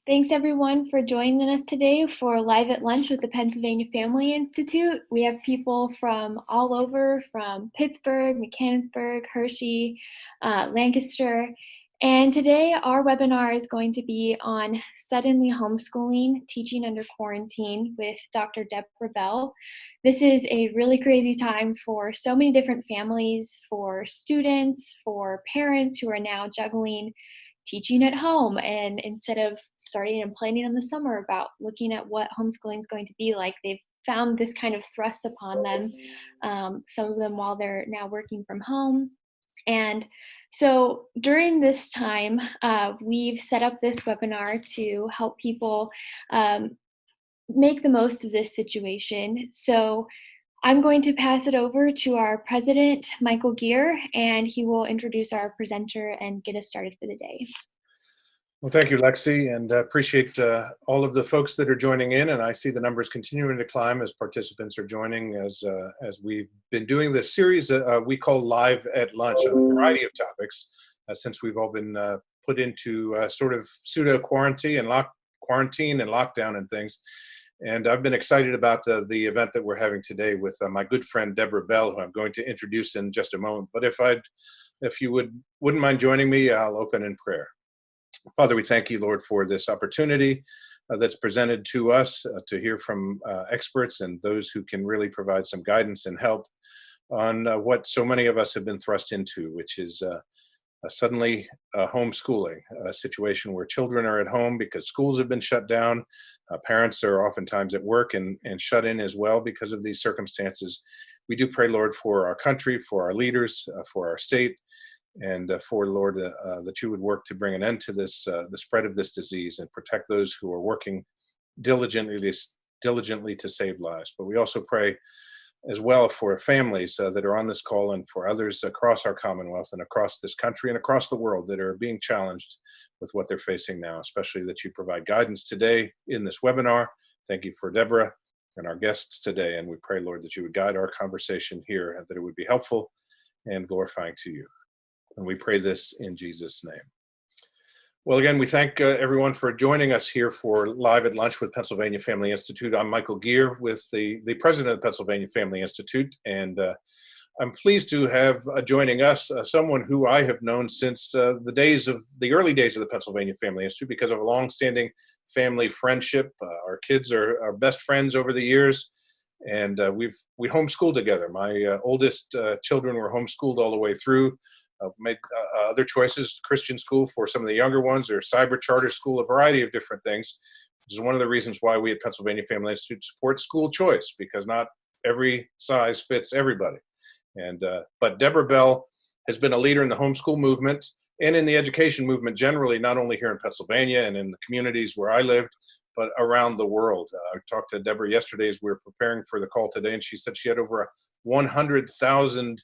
Thanks everyone for joining us today for Live at Lunch with the Pennsylvania Family Institute. We have people from all over, from Pittsburgh, Mechanicsburg, Hershey, Lancaster. And today our webinar is going to be on suddenly homeschooling, teaching under quarantine with Dr. Debra Bell. This is a really crazy time for so many different families, for students, for parents who are now juggling teaching at home, and instead of starting and planning in the summer about looking at what homeschooling is going to be like, they've found this kind of thrust upon them, some of them while they're now working from home. And so during this time, we've set up this webinar to help people make the most of this situation. So I'm going to pass it over to our president, Michael Geer, and he will introduce our presenter and get us started for the day. Well, thank you, Lexi, and appreciate all of the folks that are joining in. And I see the numbers continuing to climb as participants are joining as we've been doing this series we call Live at Lunch on a variety of topics since we've all been put into sort of pseudo quarantine and lockdown and things. And I've been excited about the event that we're having today with my good friend Debra Bell, who I'm going to introduce in just a moment. But if you wouldn't mind joining me, I'll open in prayer. Father, we thank you, Lord, for this opportunity that's presented to us to hear from experts and those who can really provide some guidance and help on what so many of us have been thrust into, which is suddenly homeschooling, a situation where children are at home because schools have been shut down. Parents are oftentimes at work and shut in as well because of these circumstances. We do pray, Lord, for our country, for our leaders, for our state, and for, Lord, that you would work to bring an end to this, the spread of this disease, and protect those who are working diligently to save lives. But we also pray as well for families that are on this call, and for others across our Commonwealth and across this country and across the world that are being challenged with what they're facing now, especially that you provide guidance today in this webinar. Thank you for Debra and our guests today, and we pray, Lord, that you would guide our conversation here and that it would be helpful and glorifying to you. And we pray this in Jesus' name. Well, again, we thank everyone for joining us here for Live at Lunch with Pennsylvania Family Institute. I'm Michael Geer, with the president of the Pennsylvania Family Institute, and I'm pleased to have joining us someone who I have known since the early days of the Pennsylvania Family Institute because of a long-standing family friendship. Our kids are best friends over the years, and we homeschooled together. My oldest children were homeschooled all the way through. Made other choices, Christian school for some of the younger ones, or cyber charter school, a variety of different things. This is one of the reasons why we at Pennsylvania Family Institute support school choice, because not every size fits everybody. And but Debra Bell has been a leader in the homeschool movement and in the education movement generally, not only here in Pennsylvania and in the communities where I lived, but around the world. I talked to Debra yesterday as we were preparing for the call today, and she said she had over 100,000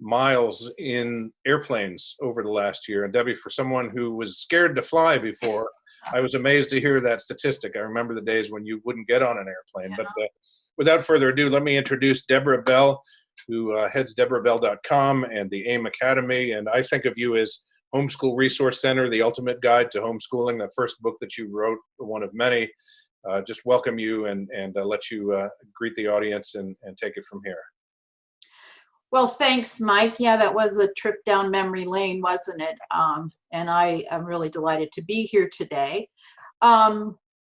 miles in airplanes over the last year. And Debbie, for someone who was scared to fly before, I was amazed to hear that statistic. I remember the days when you wouldn't get on an airplane. But without further ado, let me introduce Debra Bell, who heads DebraBell.com and the AIM Academy. And I think of you as Homeschool Resource Center, the ultimate guide to homeschooling, the first book that you wrote, one of many. Just welcome you and let you greet the audience and take it from here. Well, thanks, Mike. Yeah, that was a trip down memory lane, wasn't it? And I am really delighted to be here today.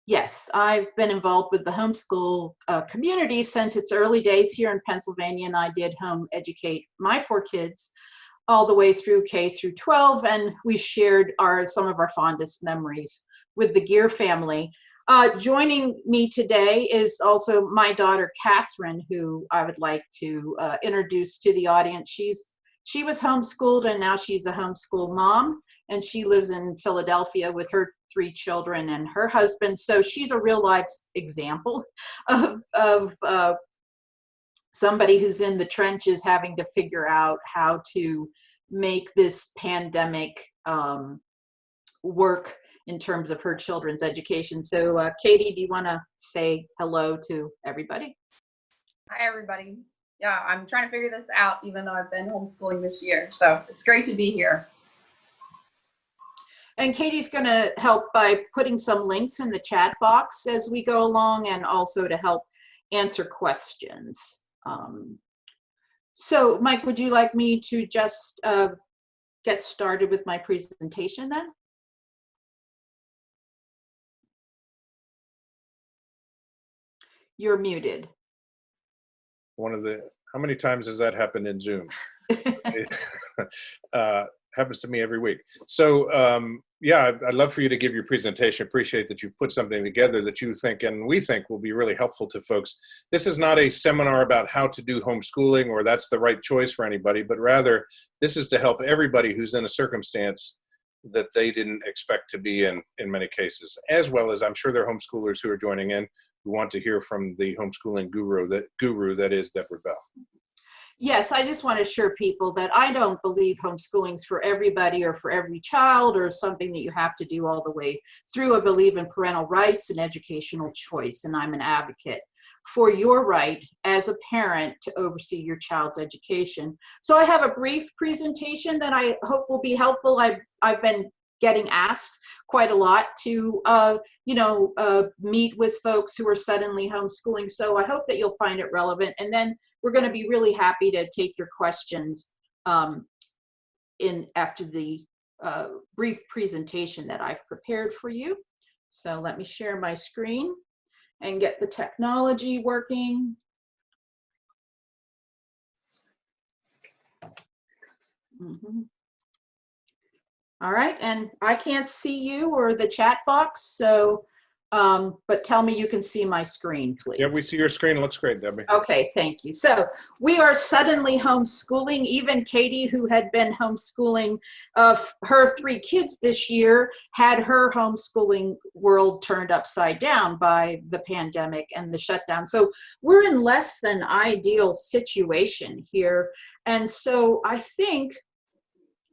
Yes, I've been involved with the homeschool community since its early days here in Pennsylvania, and I did home educate my 4 kids all the way through K through 12, and we shared some of our fondest memories with the Geer family. Joining me today is also my daughter, Kathryn, who I would like to introduce to the audience. She was homeschooled, and now she's a homeschool mom, and she lives in Philadelphia with her 3 children and her husband. So she's a real life example of somebody who's in the trenches having to figure out how to make this pandemic work in terms of her children's education. So Katie, do you want to say hello to everybody? Hi, everybody. Yeah, I'm trying to figure this out, even though I've been homeschooling this year. So it's great to be here. And Katie's going to help by putting some links in the chat box as we go along, and also to help answer questions. So Mike, would you like me to just get started with my presentation then? You're muted. How many times has that happened in Zoom? Happens to me every week. So yeah, I'd love for you to give your presentation. Appreciate that you put something together that you think and we think will be really helpful to folks. This is not a seminar about how to do homeschooling or that's the right choice for anybody, but rather this is to help everybody who's in a circumstance that they didn't expect to be in many cases, as well as I'm sure there are homeschoolers who are joining in who want to hear from the homeschooling guru that is Debra Bell. Yes, I just want to assure people that I don't believe homeschooling's for everybody or for every child or something that you have to do all the way through. I believe in parental rights and educational choice, and I'm an advocate for your right as a parent to oversee your child's education. So I have a brief presentation that I hope will be helpful. I've been getting asked quite a lot to meet with folks who are suddenly homeschooling. So I hope that you'll find it relevant. And then we're going to be really happy to take your questions after the brief presentation that I've prepared for you. So let me share my screen and get the technology working. All right, and I can't see you or the chat box, so, but tell me you can see my screen, please. Yeah, we see your screen. It looks great, Debbie. Okay, thank you. So we are suddenly homeschooling. Even Katie, who had been homeschooling her 3 kids this year, had her homeschooling world turned upside down by the pandemic and the shutdown. So we're in less than ideal situation here. And so I think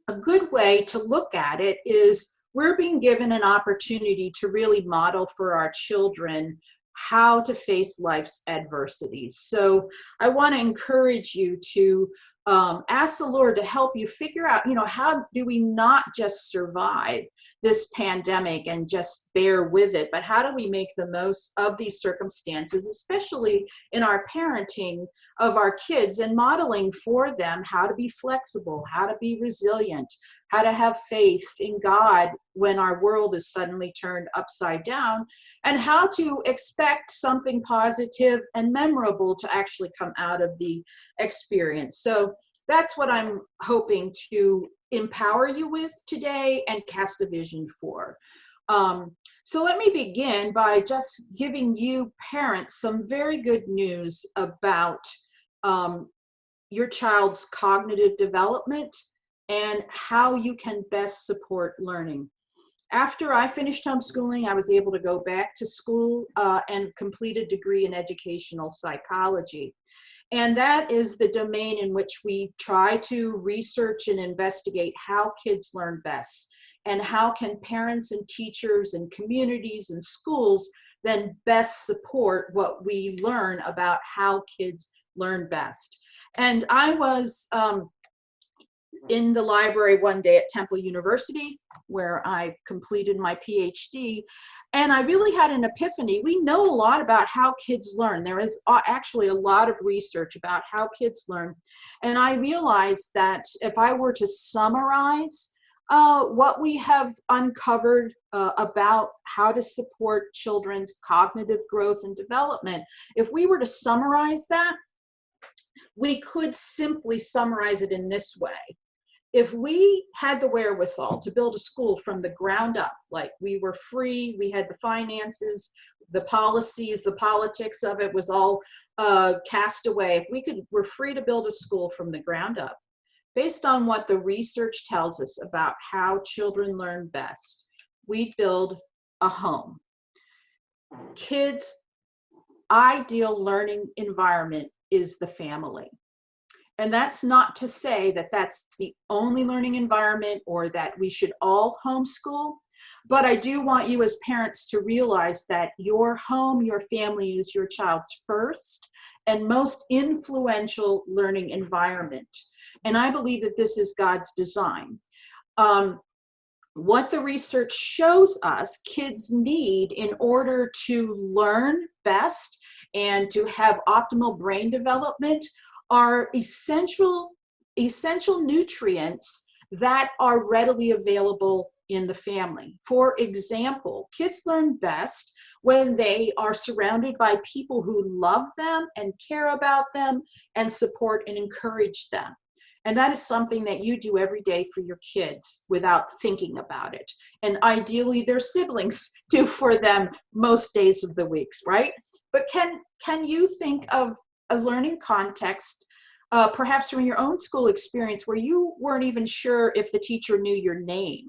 a good way to look at it is we're being given an opportunity to really model for our children how to face life's adversities. So I want to encourage you to ask the Lord to help you figure out, how do we not just survive this pandemic and just bear with it, but how do we make the most of these circumstances, especially in our parenting of our kids and modeling for them how to be flexible, how to be resilient, how to have faith in God when our world is suddenly turned upside down, and how to expect something positive and memorable to actually come out of the experience. So that's what I'm hoping to empower you with today and cast a vision for. So let me begin by just giving you parents some very good news about your child's cognitive development and how you can best support learning. After I finished homeschooling, I was able to go back to school and complete a degree in educational psychology. And that is the domain in which we try to research and investigate how kids learn best, and how can parents and teachers and communities and schools then best support what we learn about how kids learn best. And I was in the library one day at Temple University, where I completed my PhD, and I really had an epiphany. We know a lot about how kids learn. There is actually a lot of research about how kids learn. And I realized that if I were to summarize what we have uncovered about how to support children's cognitive growth and development, if we were to summarize that, we could simply summarize it in this way. If we had the wherewithal to build a school from the ground up, like we were free, we had the finances, the policies, the politics of it was all cast away. If we're free to build a school from the ground up, based on what the research tells us about how children learn best, we'd build a home. Kids' ideal learning environment is the family. And that's not to say that that's the only learning environment or that we should all homeschool, but I do want you as parents to realize that your home, your family is your child's first and most influential learning environment. And I believe that this is God's design. what the research shows us kids need in order to learn best and to have optimal brain development are essential nutrients that are readily available in the family. For example, kids learn best when they are surrounded by people who love them and care about them and support and encourage them. And that is something that you do every day for your kids without thinking about it. And ideally their siblings do for them most days of the week, right? But can you think of a learning context, perhaps from your own school experience, where you weren't even sure if the teacher knew your name,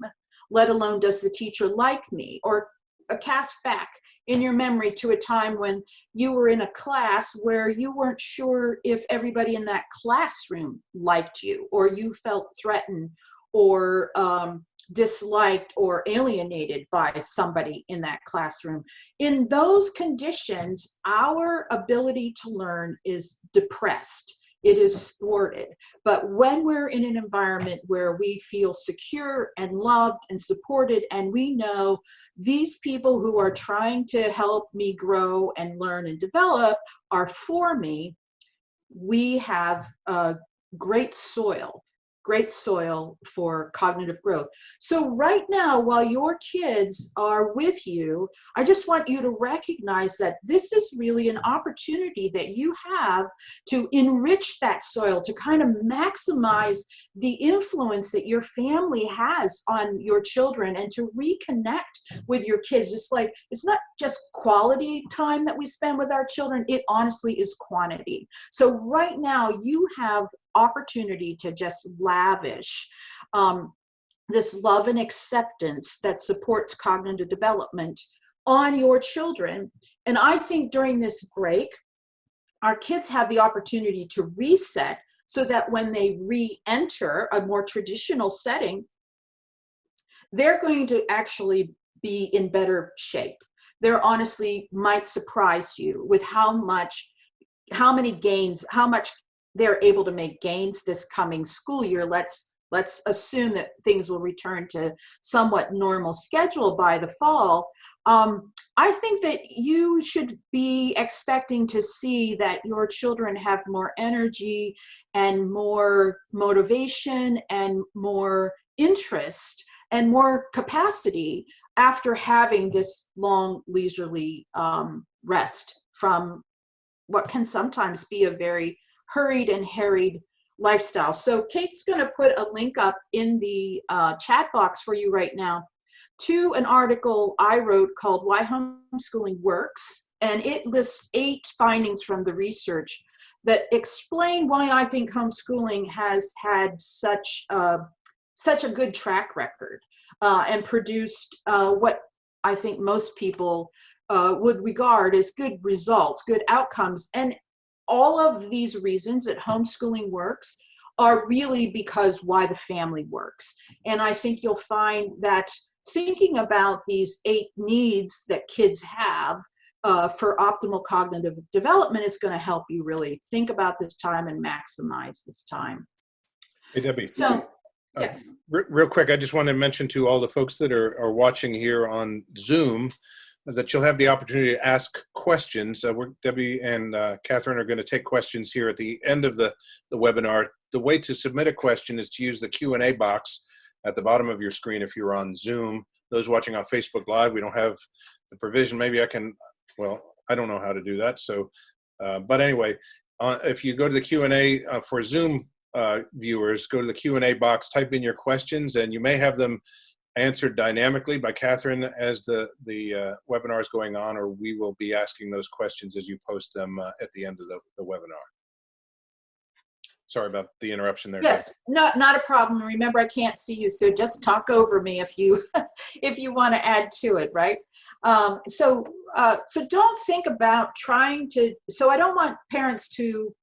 let alone does the teacher like me? Or a cast back in your memory to a time when you were in a class where you weren't sure if everybody in that classroom liked you, or you felt threatened or disliked or alienated by somebody in that classroom. In those conditions, our ability to learn is depressed. It is thwarted. But when we're in an environment where we feel secure and loved and supported, and we know these people who are trying to help me grow and learn and develop are for me, we have a great soil for cognitive growth. So right now, while your kids are with you, I just want you to recognize that this is really an opportunity that you have to enrich that soil, to kind of maximize the influence that your family has on your children, and to reconnect with your kids. It's like, it's not just quality time that we spend with our children, it honestly is quantity. So right now you have opportunity to just lavish this love and acceptance that supports cognitive development on your children. And I think during this break, our kids have the opportunity to reset so that when they re-enter a more traditional setting, they're going to actually be in better shape. They're honestly might surprise you with how much they're able to make gains this coming school year. Let's assume that things will return to somewhat normal schedule by the fall. I think that you should be expecting to see that your children have more energy and more motivation and more interest and more capacity after having this long leisurely rest from what can sometimes be a very hurried and harried lifestyle. So Kate's going to put a link up in the chat box for you right now to an article I wrote called Why Homeschooling Works. And it lists 8 findings from the research that explain why I think homeschooling has had such a good track record and produced what I think most people would regard as good results, good outcomes. And all of these reasons that homeschooling works are really because why the family works. And I think you'll find that thinking about these 8 needs that kids have for optimal cognitive development is going to help you really think about this time and maximize this time. Hey, Debbie. So, yes. Real quick, I just want to mention to all the folks that are watching here on Zoom that you'll have the opportunity to ask questions. Debbie and Kathryn are going to take questions here at the end of the webinar. The way to submit a question is to use the Q&A box at the bottom of your screen if you're on Zoom. Those watching on Facebook Live, we don't have the provision. Maybe I can, well, I don't know how to do that. So, but anyway, if you go to the Q&A for Zoom viewers, go to the Q&A box, type in your questions, and you may have them answered dynamically by Kathryn as the webinar is going on, or we will be asking those questions as you post them at the end of the webinar. Sorry about the interruption there. Yes, not a problem. Remember, I can't see you, so just talk over me if you if you want to add to it, right? So don't think about trying to. So I don't want parents to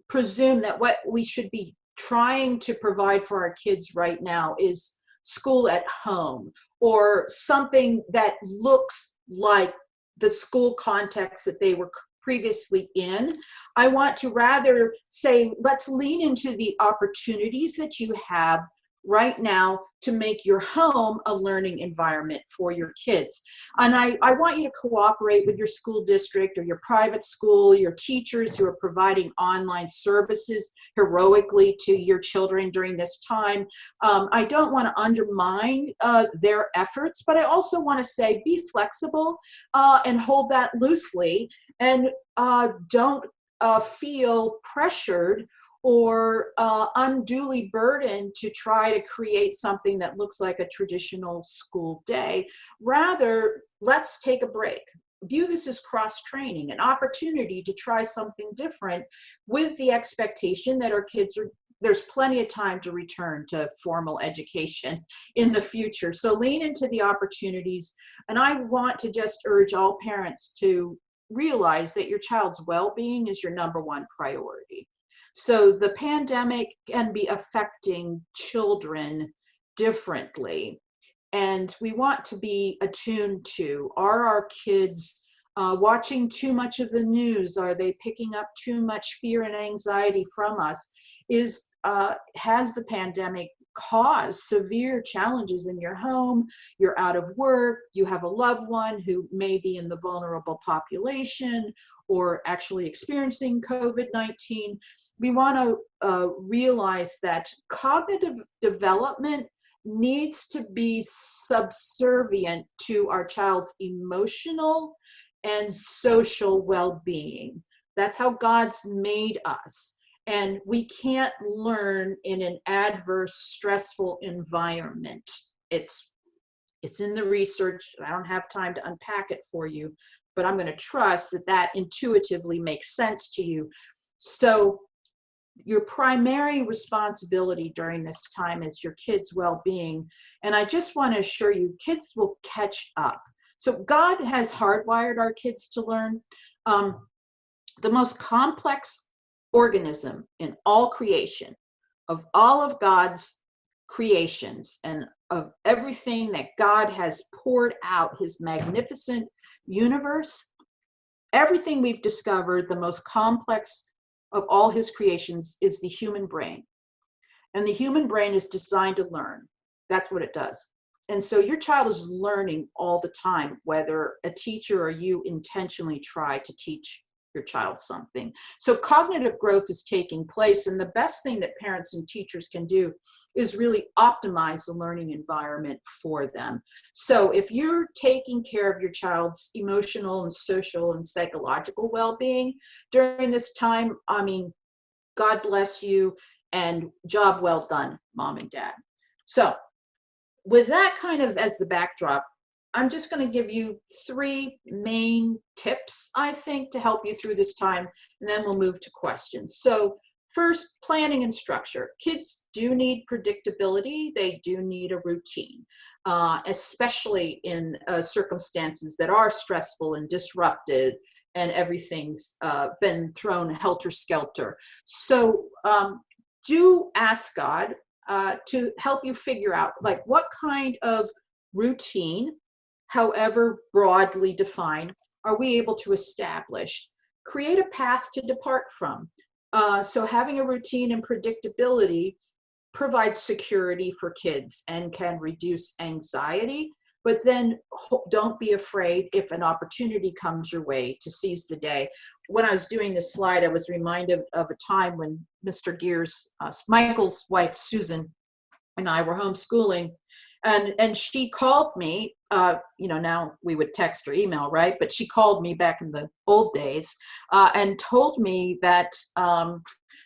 presume that what we should be trying to provide for our kids right now is school at home or something that looks like the school context that they were previously in. I want to rather say, let's lean into the opportunities that you have right now to make your home a learning environment for your kids. And I want you to cooperate with your school district or your private school, your teachers who are providing online services heroically to your children during this time. I don't want to undermine their efforts, but I also want to say be flexible and hold that loosely, and don't feel pressured or unduly burdened to try to create something that looks like a traditional school day. Rather, let's take a break. View this as cross-training, an opportunity to try something different with the expectation that our kids are, there's plenty of time to return to formal education in the future. So lean into the opportunities. And I want to just urge all parents to realize that your child's well-being is your #1 priority. So the pandemic can be affecting children differently. And we want to be attuned to, are our kids watching too much of the news? Are they picking up too much fear and anxiety from us? Has the pandemic caused severe challenges in your home? You're out of work, you have a loved one who may be in the vulnerable population or actually experiencing COVID-19. We want to realize that cognitive development needs to be subservient to our child's emotional and social well-being. That's how God's made us. And we can't learn in an adverse, stressful environment. It's in the research. I don't have time to unpack it for you, but I'm going to trust that that intuitively makes sense to you. So your primary responsibility during this time is your kids' well-being. And I just want to assure you, kids will catch up. So God has hardwired our kids to learn. The most complex organism in all creation, of all of God's creations and of everything that God has poured out, his magnificent universe, everything we've discovered, the most complex of all his creations is the human brain. And the human brain is designed to learn. That's what it does. And so your child is learning all the time, whether a teacher or you intentionally try to teach your child something. So cognitive growth is taking place, and the best thing that parents and teachers can do is really optimize the learning environment for them. So if you're taking care of your child's emotional and social and psychological well-being during this time, I mean, God bless you and job well done, mom and dad. So with that kind of as the backdrop, I'm just going to give you 3 main tips, I think, to help you through this time, and then we'll move to questions. So first, planning and structure. Kids do need predictability. They do need a routine, especially in circumstances that are stressful and disrupted and everything's been thrown helter-skelter. So do ask God to help you figure out, like, what kind of routine, however broadly defined, are we able to establish? Create a path to depart from. So having a routine and predictability provides security for kids and can reduce anxiety, but then don't be afraid if an opportunity comes your way to seize the day. When I was doing this slide, I was reminded of a time when Mr. Geer's, Michael's wife, Susan, and I were homeschooling. And she called me, now we would text or email, right? But she called me back in the old days and told me that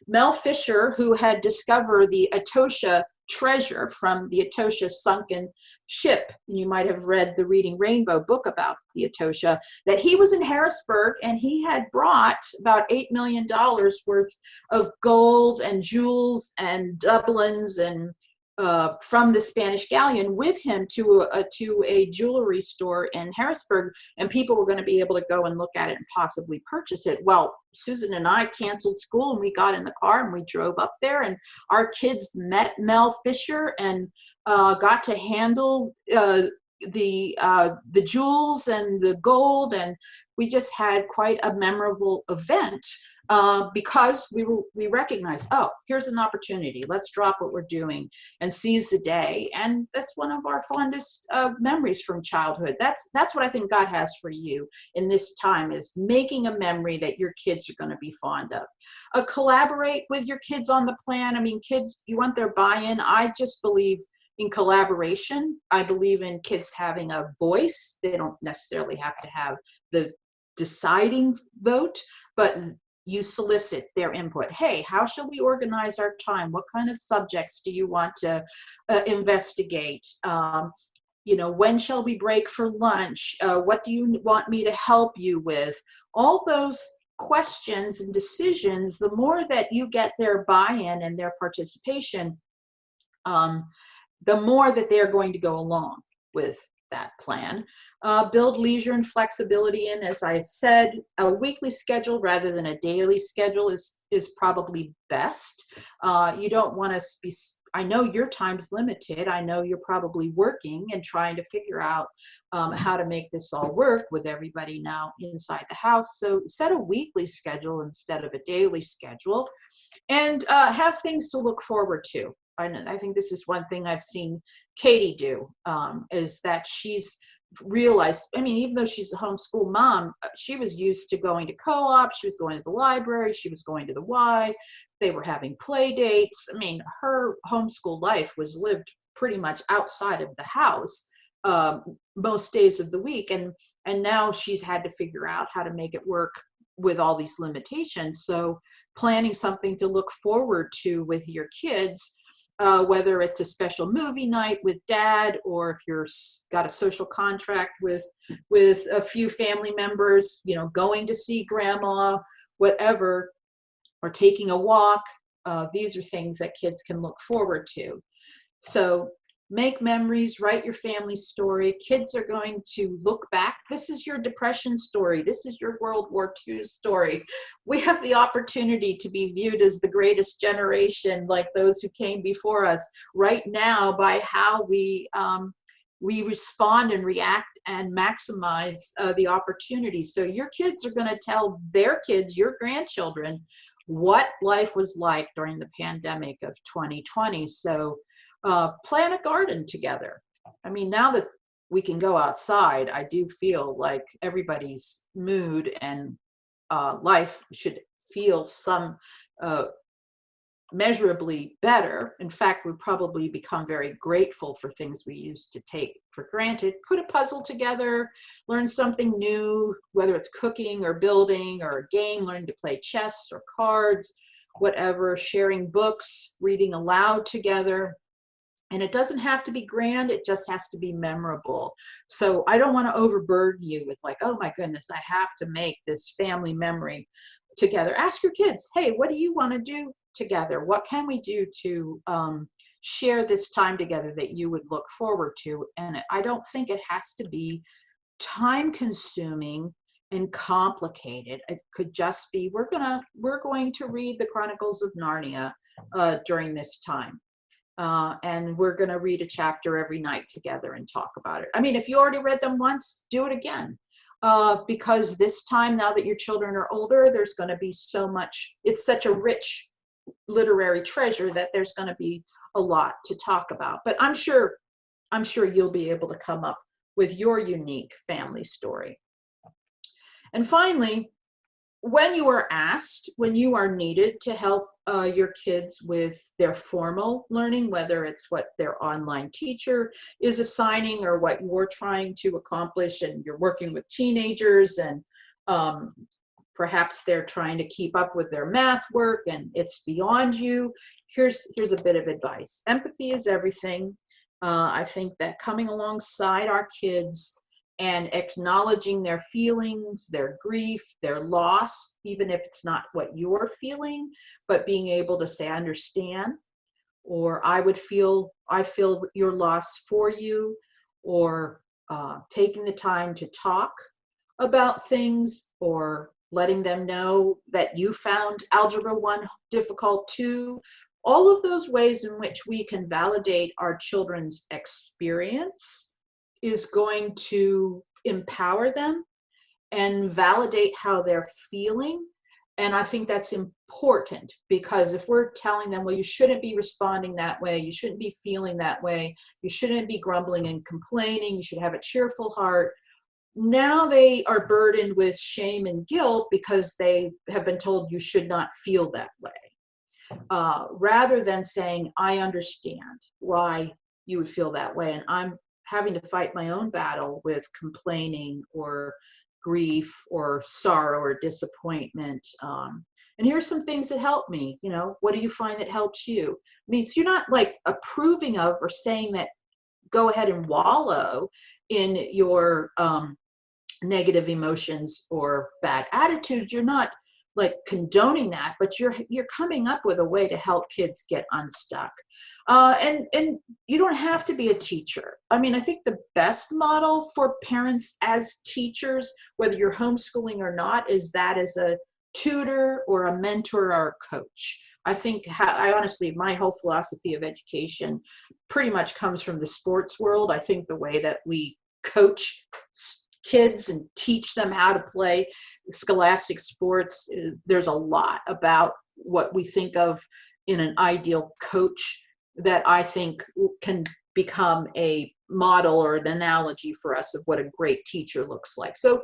Mel Fisher, who had discovered the Etosha treasure from the Etosha sunken ship, you might have read the Reading Rainbow book about the Etosha, that he was in Harrisburg and he had brought about $8 million worth of gold and jewels and doubloons and from the Spanish galleon with him to a jewelry store in Harrisburg, and people were going to be able to go and look at it and possibly purchase it. Well, Susan and I canceled school and we got in the car and we drove up there, and our kids met Mel Fisher and got to handle the jewels and the gold, and we just had quite a memorable event because we recognize, oh, here's an opportunity. Let's drop what we're doing and seize the day. And that's one of our fondest memories from childhood. That's what I think God has for you in this time, is making a memory that your kids are going to be fond of. Collaborate with your kids on the plan. I mean, kids, you want their buy-in. I just believe in collaboration. I believe in kids having a voice. They don't necessarily have to have the deciding vote, but you solicit their input. Hey, how should we organize our time? What kind of subjects do you want to investigate? When shall we break for lunch? What do you want me to help you with? All those questions and decisions, the more that you get their buy-in and their participation, the more that they're going to go along with that plan. Build leisure and flexibility in. As I said, a weekly schedule rather than a daily schedule is probably best. You don't want to be, I know your time's limited. I know you're probably working and trying to figure out how to make this all work with everybody now inside the house. So set a weekly schedule instead of a daily schedule, and have things to look forward to. I think this is one thing I've seen Katie do, is that she's realized, I mean, even though she's a homeschool mom, she was used to going to co-op, she was going to the library, she was going to the Y, they were having play dates. I mean, her homeschool life was lived pretty much outside of the house most days of the week. And now she's had to figure out how to make it work with all these limitations. So planning something to look forward to with your kids, whether it's a special movie night with dad, or if you're got a social contract with a few family members, going to see grandma, whatever, or taking a walk. These are things that kids can look forward to. So make memories, write your family story. Kids are going to look back. This is your Depression story. This is your World War II story. We have the opportunity to be viewed as the greatest generation, like those who came before us, right now, by how we respond and react and maximize the opportunity. So your kids are going to tell their kids, your grandchildren, what life was like during the pandemic of 2020. So plant a garden together. I mean, now that we can go outside, I do feel like everybody's mood and life should feel some measurably better. In fact, we probably become very grateful for things we used to take for granted. Put a puzzle together, learn something new, whether it's cooking or building or a game, learning to play chess or cards, whatever, sharing books, reading aloud together. And it doesn't have to be grand, it just has to be memorable. So I don't want to overburden you with like, oh my goodness, I have to make this family memory together. Ask your kids, hey, what do you want to do together? What can we do to share this time together that you would look forward to? And I don't think it has to be time consuming and complicated. It could just be, we're going to read the Chronicles of Narnia during this time. And we're going to read a chapter every night together and talk about it. I mean, if you already read them once, do it again. Because this time, now that your children are older, there's going to be so much, it's such a rich literary treasure that there's going to be a lot to talk about. But I'm sure you'll be able to come up with your unique family story. And finally, when you are asked, when you are needed to help your kids with their formal learning, whether it's what their online teacher is assigning or what you're trying to accomplish, and you're working with teenagers and perhaps they're trying to keep up with their math work and it's beyond you, here's a bit of advice. Empathy is everything. I think that coming alongside our kids and acknowledging their feelings, their grief, their loss, even if it's not what you're feeling, but being able to say, I understand, or I feel your loss for you, or taking the time to talk about things, or letting them know that you found Algebra 1 difficult too. All of those ways in which we can validate our children's experience is going to empower them and validate how they're feeling And I think that's important, because if we're telling them, well, you shouldn't be responding that way, you shouldn't be feeling that way, you shouldn't be grumbling and complaining, you should have a cheerful heart. Now they are burdened with shame and guilt because they have been told you should not feel that way. Rather than saying, I understand why you would feel that way, and I'm having to fight my own battle with complaining or grief or sorrow or disappointment. And here's some things that help me. You know, what do you find that helps you? I mean, so you're not like approving of or saying that go ahead and wallow in your negative emotions or bad attitudes. You're not like condoning that, but you're coming up with a way to help kids get unstuck. And you don't have to be a teacher. I mean, I think the best model for parents as teachers, whether you're homeschooling or not, is that as a tutor or a mentor or a coach. I think, I honestly, my whole philosophy of education pretty much comes from the sports world. I think the way that we coach kids and teach them how to play scholastic sports, there's a lot about what we think of in an ideal coach that I think can become a model or an analogy for us of what a great teacher looks like. So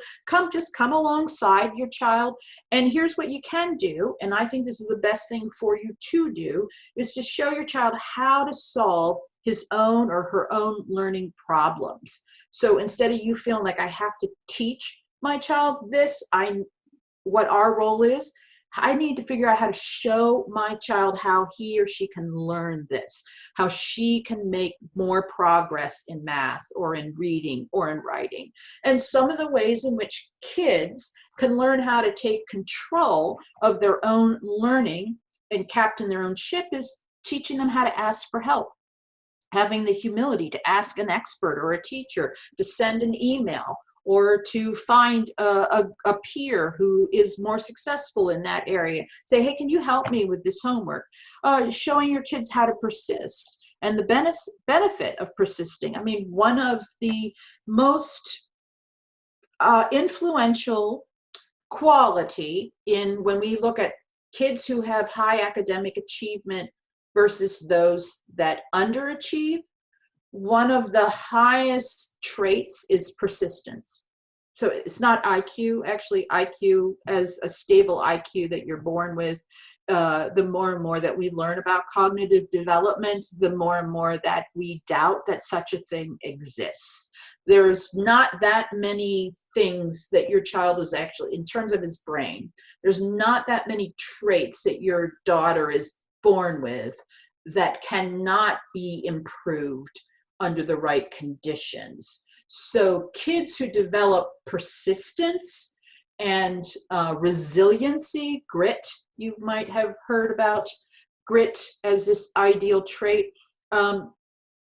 just come alongside your child, and here's what you can do, and I think this is the best thing for you to do, is to show your child how to solve his own or her own learning problems. So instead of you feeling like I have to teach my child this, what our role is, I need to figure out how to show my child how he or she can learn this, how she can make more progress in math or in reading or in writing. And some of the ways in which kids can learn how to take control of their own learning and captain their own ship is teaching them how to ask for help, having the humility to ask an expert or a teacher, to send an email, or to find a peer who is more successful in that area. Say, hey, can you help me with this homework? Showing your kids how to persist and the benefit of persisting. I mean, one of the most influential quality in when we look at kids who have high academic achievement versus those that underachieve, one of the highest traits is persistence. So it's not IQ, actually IQ as a stable IQ that you're born with. The more and more that we learn about cognitive development, the more and more that we doubt that such a thing exists. There's not that many things that your child is actually, in terms of his brain, there's not that many traits that your daughter is born with that cannot be improved under the right conditions. So kids who develop persistence and resiliency, grit, you might have heard about grit as this ideal trait.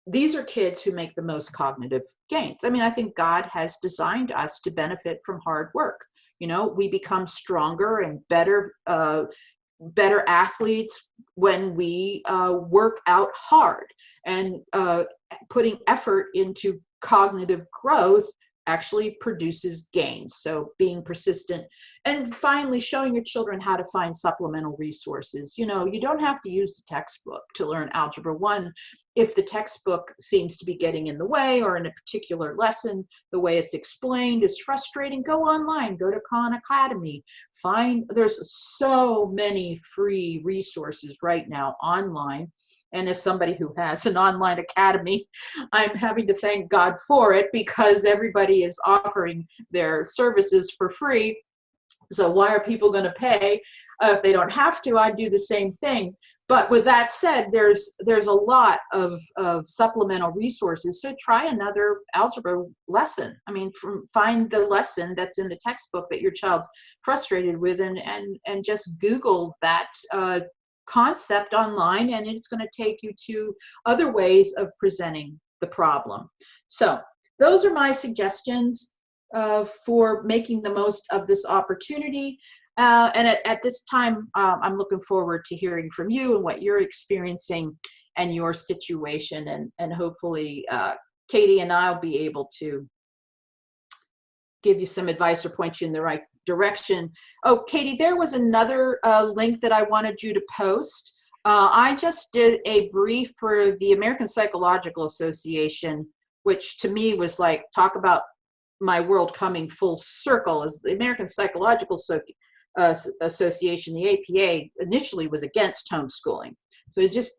These are kids who make the most cognitive gains. I mean, I think God has designed us to benefit from hard work. You know, we become stronger and better athletes when we work out hard, and putting effort into cognitive growth actually produces gains. So being persistent, and finally showing your children how to find supplemental resources. You know, you don't have to use the textbook to learn Algebra 1. If the textbook seems to be getting in the way, or in a particular lesson, the way it's explained is frustrating, go online, go to Khan Academy. There's so many free resources right now online. And as somebody who has an online academy, I'm having to thank God for it, because everybody is offering their services for free. So why are people going to pay if they don't have to? I do the same thing. But with that said, there's a lot of supplemental resources. So try another algebra lesson. I mean, find the lesson that's in the textbook that your child's frustrated with, and just Google that concept online, and it's going to take you to other ways of presenting the problem. So those are my suggestions for making the most of this opportunity. And at this time, I'm looking forward to hearing from you and what you're experiencing and your situation. And hopefully Katie and I'll be able to give you some advice or point you in the right direction. Oh, Katie, there was another link that I wanted you to post. I just did a brief for the American Psychological Association, which to me was like, talk about my world coming full circle. As the American Psychological Association, the APA, initially was against homeschooling. So it just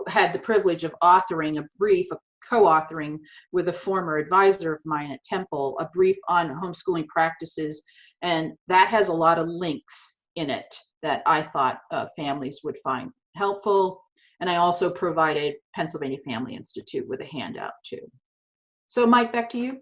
had the privilege of authoring a brief, co-authoring with a former advisor of mine at Temple, a brief on homeschooling practices. And that has a lot of links in it that I thought families would find helpful. And I also provided Pennsylvania Family Institute with a handout too. So Mike, back to you.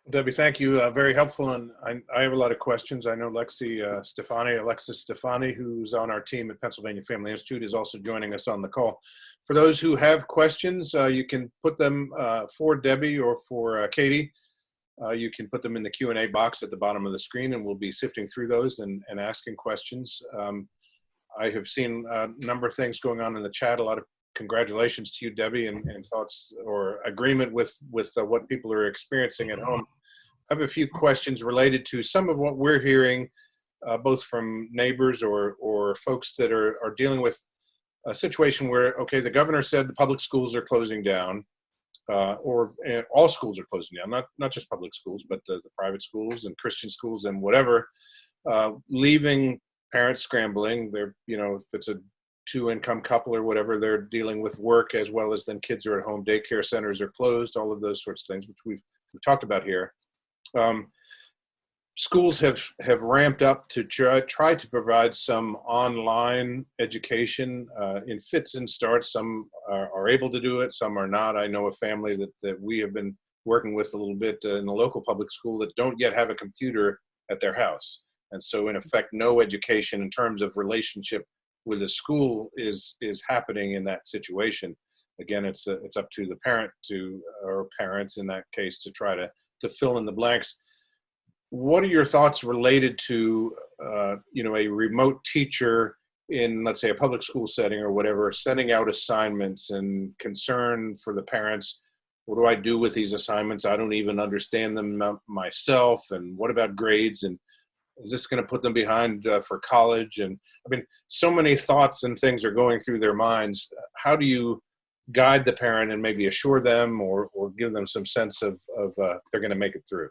Debbie, thank you. Very helpful. And I have a lot of questions. I know Alexis Stefani, who's on our team at Pennsylvania Family Institute, is also joining us on the call. For those who have questions, you can put them for Debbie or for Katie. You can put them in the Q&A box at the bottom of the screen, and we'll be sifting through those and asking questions. I have seen a number of things going on in the chat. A lot of congratulations to you, Debbie, and thoughts or agreement with what people are experiencing at home. I have a few questions related to some of what we're hearing, both from neighbors or folks that are dealing with a situation where, okay, the governor said the public schools are closing down, or all schools are closing down, not just public schools, but the private schools and Christian schools and whatever, leaving parents scrambling. They're, if it's a two-income couple or whatever, they're dealing with work as well as then kids are at home, daycare centers are closed, all of those sorts of things, which we've talked about here. Schools have ramped up to try to provide some online education in fits and starts. Some are able to do it, some are not. I know a family that we have been working with a little bit in the local public school that don't yet have a computer at their house. And so in effect, no education in terms of relationship with the school is happening in that situation. Again, it's up to the parent or parents in that case to try to fill in the blanks. What are your thoughts related to a remote teacher in, let's say, a public school setting or whatever, sending out assignments and concern for the parents? What do I do with these assignments? I don't even understand them myself. And what about grades? And is this going to put them behind for college? And I mean, so many thoughts and things are going through their minds. How do you guide the parent and maybe assure them or give them some sense of they're going to make it through?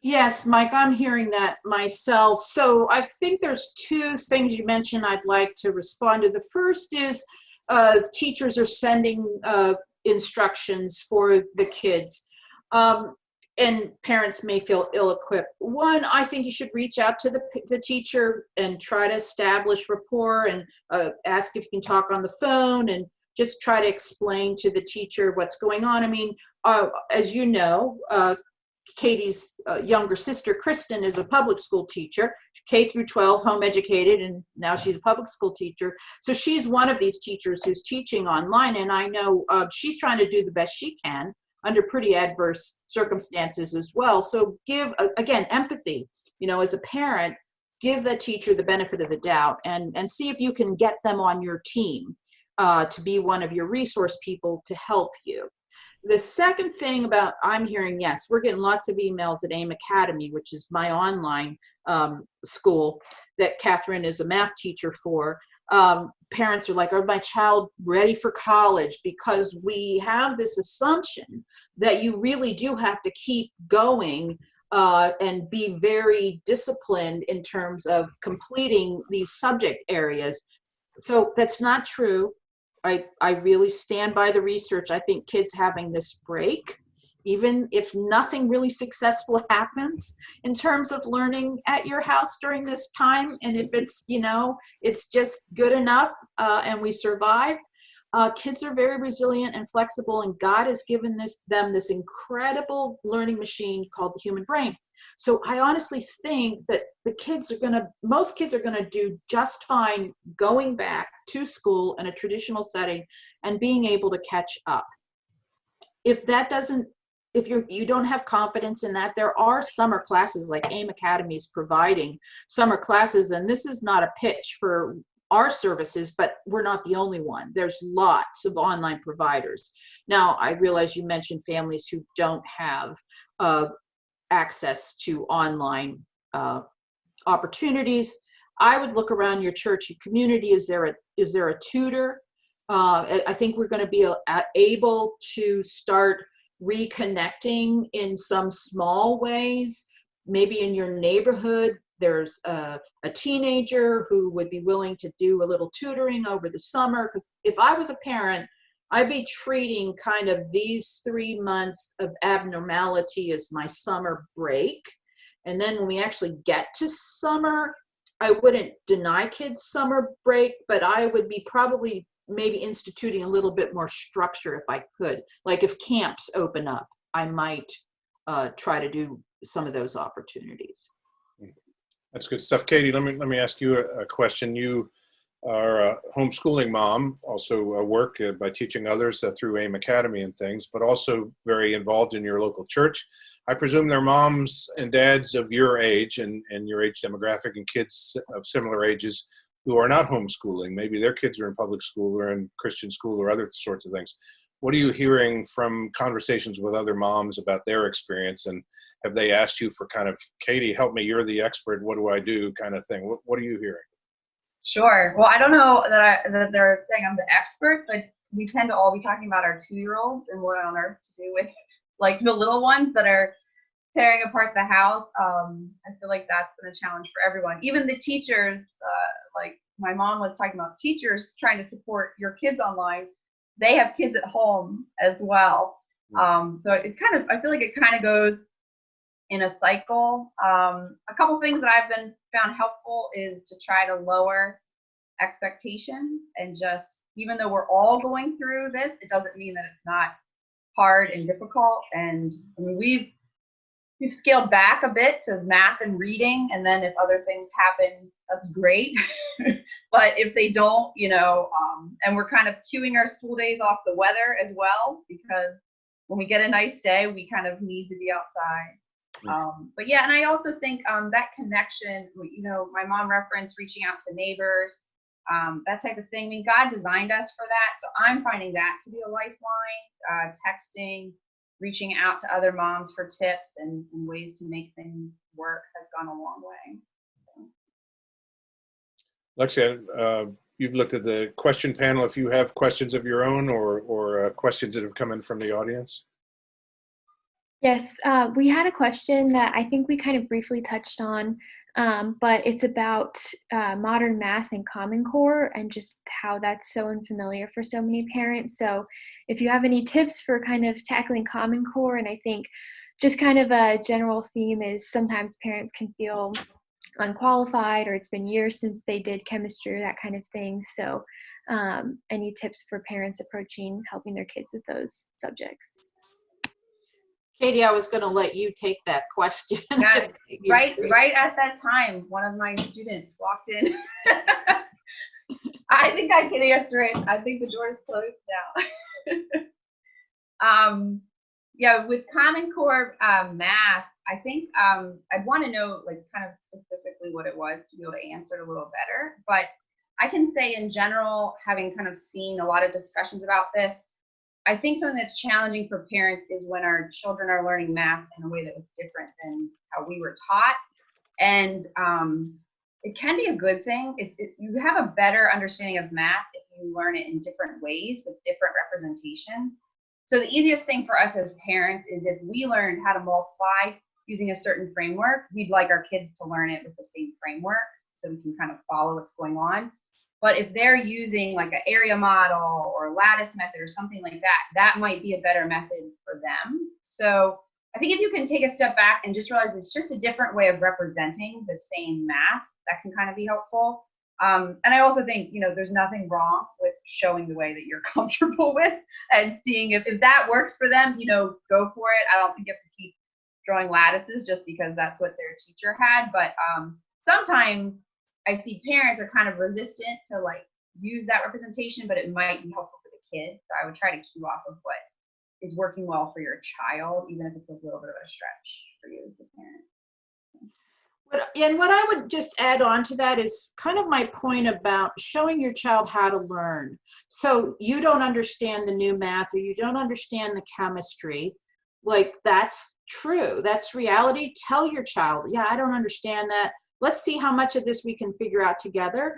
Yes, Mike, I'm hearing that myself. So I think there's two things you mentioned I'd like to respond to. The first is teachers are sending instructions for the kids. And parents may feel ill-equipped. One, I think you should reach out to the teacher and try to establish rapport and ask if you can talk on the phone and just try to explain to the teacher what's going on. I mean, as you know, Katie's younger sister, Kristen, is a public school teacher, K through 12, home educated, and now she's a public school teacher. So she's one of these teachers who's teaching online, and I know she's trying to do the best she can under pretty adverse circumstances as well. So give, again, empathy, as a parent, give that teacher the benefit of the doubt and see if you can get them on your team to be one of your resource people to help you. The second thing about, I'm hearing, yes, we're getting lots of emails at AIM Academy, which is my online school that Kathryn is a math teacher for. Parents are like, are my child ready for college? Because we have this assumption that you really do have to keep going and be very disciplined in terms of completing these subject areas. So that's not true. I really stand by the research. I think kids having this break, even if nothing really successful happens in terms of learning at your house during this time, and if it's, it's just good enough and we survive, kids are very resilient and flexible, and God has given them this incredible learning machine called the human brain. So I honestly think that most kids are gonna do just fine going back to school in a traditional setting and being able to catch up. If you don't have confidence in that, there are summer classes like AIM Academy is providing summer classes, and this is not a pitch for our services, but we're not the only one. There's lots of online providers. Now, I realize you mentioned families who don't have access to online opportunities. I would look around your church community. Is there a tutor? I think we're going to be able to start reconnecting in some small ways. Maybe in your neighborhood, there's a teenager who would be willing to do a little tutoring over the summer. Because if I was a parent, I'd be treating kind of these 3 months of abnormality as my summer break. And then when we actually get to summer, I wouldn't deny kids summer break, but I would be probably maybe instituting a little bit more structure if I could. Like if camps open up, I might try to do some of those opportunities. That's good stuff. Katie, let me ask you a question. You are a homeschooling mom, also work by teaching others through AIM Academy and things, but also very involved in your local church. I presume they're moms and dads of your age and your age demographic and kids of similar ages who are not homeschooling. Maybe their kids are in public school or in Christian school or other sorts of things. What are you hearing from conversations with other moms about their experience? And have they asked you for kind of, Katie, help me, you're the expert, what do I do kind of thing? What are you hearing? Sure. Well, I don't know that they're saying I'm the expert, but we tend to all be talking about our 2-year-olds and what on earth to do with like the little ones that are tearing apart the house. I feel like that's been a challenge for everyone. Even the teachers, like my mom was talking about teachers trying to support your kids online. They have kids at home as well. So it kind of, I feel like it kind of goes in a cycle. A couple things that I've found helpful is to try to lower expectations and just, even though we're all going through this, it doesn't mean that it's not hard and difficult. And I mean, we've scaled back a bit to math and reading, and then if other things happen, that's great. But if they don't, and we're kind of cueing our school days off the weather as well, because when we get a nice day, we kind of need to be outside. But yeah, and I also think that connection, my mom referenced reaching out to neighbors, that type of thing. I mean, God designed us for that. So I'm finding that to be a lifeline, texting, reaching out to other moms for tips and ways to make things work has gone a long way. Alexia, you've looked at the question panel. If you have questions of your own or questions that have come in from the audience. Yes, we had a question that I think we kind of briefly touched on, but it's about modern math and Common Core and just how that's so unfamiliar for so many parents. So if you have any tips for kind of tackling Common Core, and I think just kind of a general theme is sometimes parents can feel unqualified or it's been years since they did chemistry or that kind of thing. So any tips for parents approaching helping their kids with those subjects? Katie, I was going to let you take that question. Yeah, right at that time, one of my students walked in. I think I can answer it. I think the door is closed now. Yeah, with Common Core math, I think I'd want to know like kind of specifically what it was to be able to answer it a little better. But I can say in general, having kind of seen a lot of discussions about this, I think something that's challenging for parents is when our children are learning math in a way that was different than how we were taught. And it can be a good thing. You have a better understanding of math if you learn it in different ways with different representations. So the easiest thing for us as parents is if we learned how to multiply using a certain framework, we'd like our kids to learn it with the same framework so we can kind of follow what's going on. But if they're using like an area model or lattice method or something like that, that might be a better method for them. So I think if you can take a step back and just realize it's just a different way of representing the same math, that can kind of be helpful. And I also think, there's nothing wrong with showing the way that you're comfortable with and seeing if that works for them, go for it. I don't think you have to keep drawing lattices just because that's what their teacher had. But sometimes I see parents are kind of resistant to like use that representation, but it might be helpful for the kids. So I would try to cue off of what is working well for your child, even if it's a little bit of a stretch for you as a parent. And what I would just add on to that is kind of my point about showing your child how to learn. So you don't understand the new math or you don't understand the chemistry. Like, that's true. That's reality. Tell your child, yeah, I don't understand that. Let's see how much of this we can figure out together.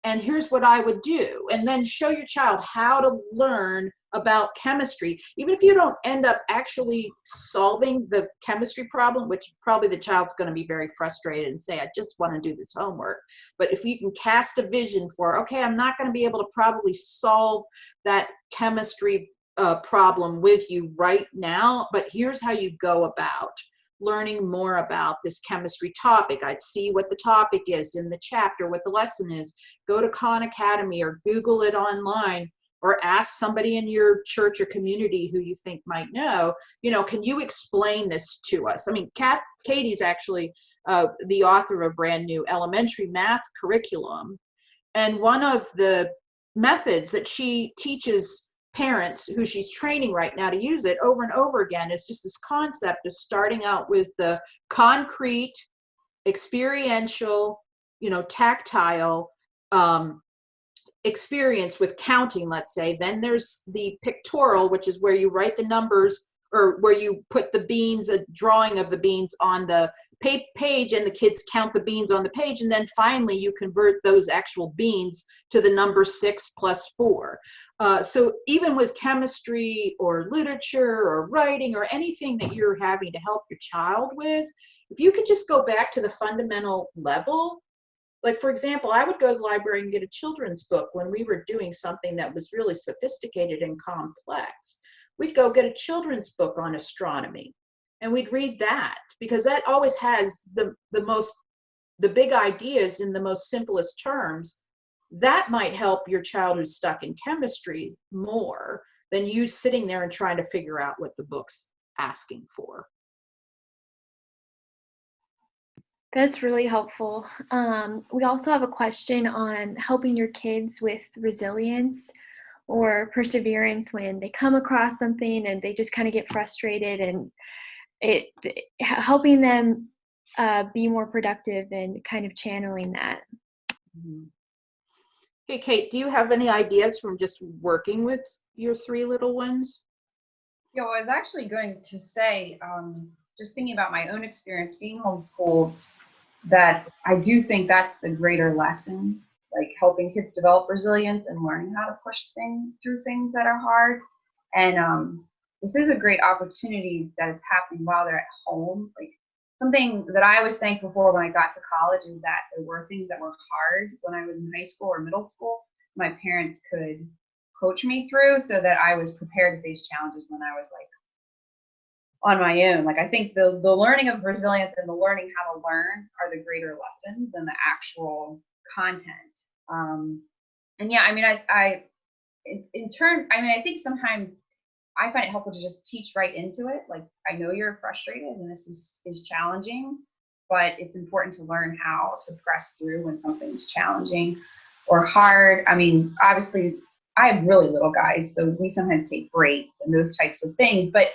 And here's what I would do. And then show your child how to learn about chemistry. Even if you don't end up actually solving the chemistry problem, which probably the child's going to be very frustrated and say, I just want to do this homework. But if you can cast a vision for, okay, I'm not going to be able to probably solve that chemistry problem with you right now, but here's how you go about learning more about this chemistry topic. I'd see what the topic is in the chapter, what the lesson is. Go to Khan Academy or Google it online, or ask somebody in your church or community who you think might know, can you explain this to us? I mean, Katie's actually the author of a brand new elementary math curriculum. And one of the methods that she teaches parents who she's training right now to use it over and over again is just this concept of starting out with the concrete, experiential, tactile experience with counting, let's say. Then there's the pictorial, which is where you write the numbers, or where you put the beans, a drawing of the beans on the page, and the kids count the beans on the page. And then finally you convert those actual beans to the number 6 plus 4. So even with chemistry or literature or writing or anything that you're having to help your child with, if you could just go back to the fundamental level. Like, for example, I would go to the library and get a children's book when we were doing something that was really sophisticated and complex. We'd go get a children's book on astronomy, and we'd read that, because that always has the big ideas in the most simplest terms. That might help your child who's stuck in chemistry more than you sitting there and trying to figure out what the book's asking for. That's really helpful. We also have a question on helping your kids with resilience or perseverance when they come across something and they just kind of get frustrated, and helping them be more productive and kind of channeling that. Mm-hmm. Hey, Kate, do you have any ideas from just working with your 3 little ones? Yeah, well, I was actually going to say, just thinking about my own experience being homeschooled, that I do think that's the greater lesson, like helping kids develop resilience and learning how to push through things that are hard. And this is a great opportunity that is happening while they're at home. Like, something that I was thankful for when I got to college is that there were things that were hard when I was in high school or middle school. My parents could coach me through so that I was prepared to face challenges when I was like on my own. Like, I think the learning of resilience and the learning how to learn are the greater lessons than the actual content. And yeah, I mean, I think sometimes I find it helpful to just teach right into it. Like, I know you're frustrated and this is challenging, but it's important to learn how to press through when something's challenging or hard. I mean, obviously, I have really little guys, so we sometimes take breaks and those types of things. But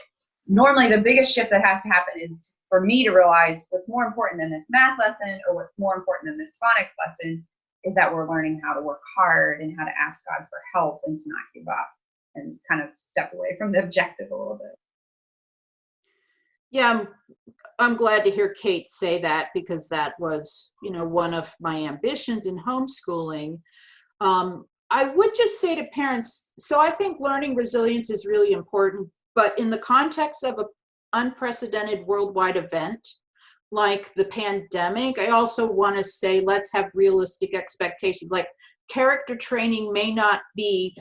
normally the biggest shift that has to happen is for me to realize what's more important than this math lesson or what's more important than this phonics lesson is that we're learning how to work hard and how to ask God for help and to not give up and kind of step away from the objective a little bit. Yeah, I'm glad to hear Kate say that, because that was, one of my ambitions in homeschooling. I would just say to parents, so I think learning resilience is really important, but in the context of an unprecedented worldwide event like the pandemic, I also want to say, let's have realistic expectations. Like, character training may not be,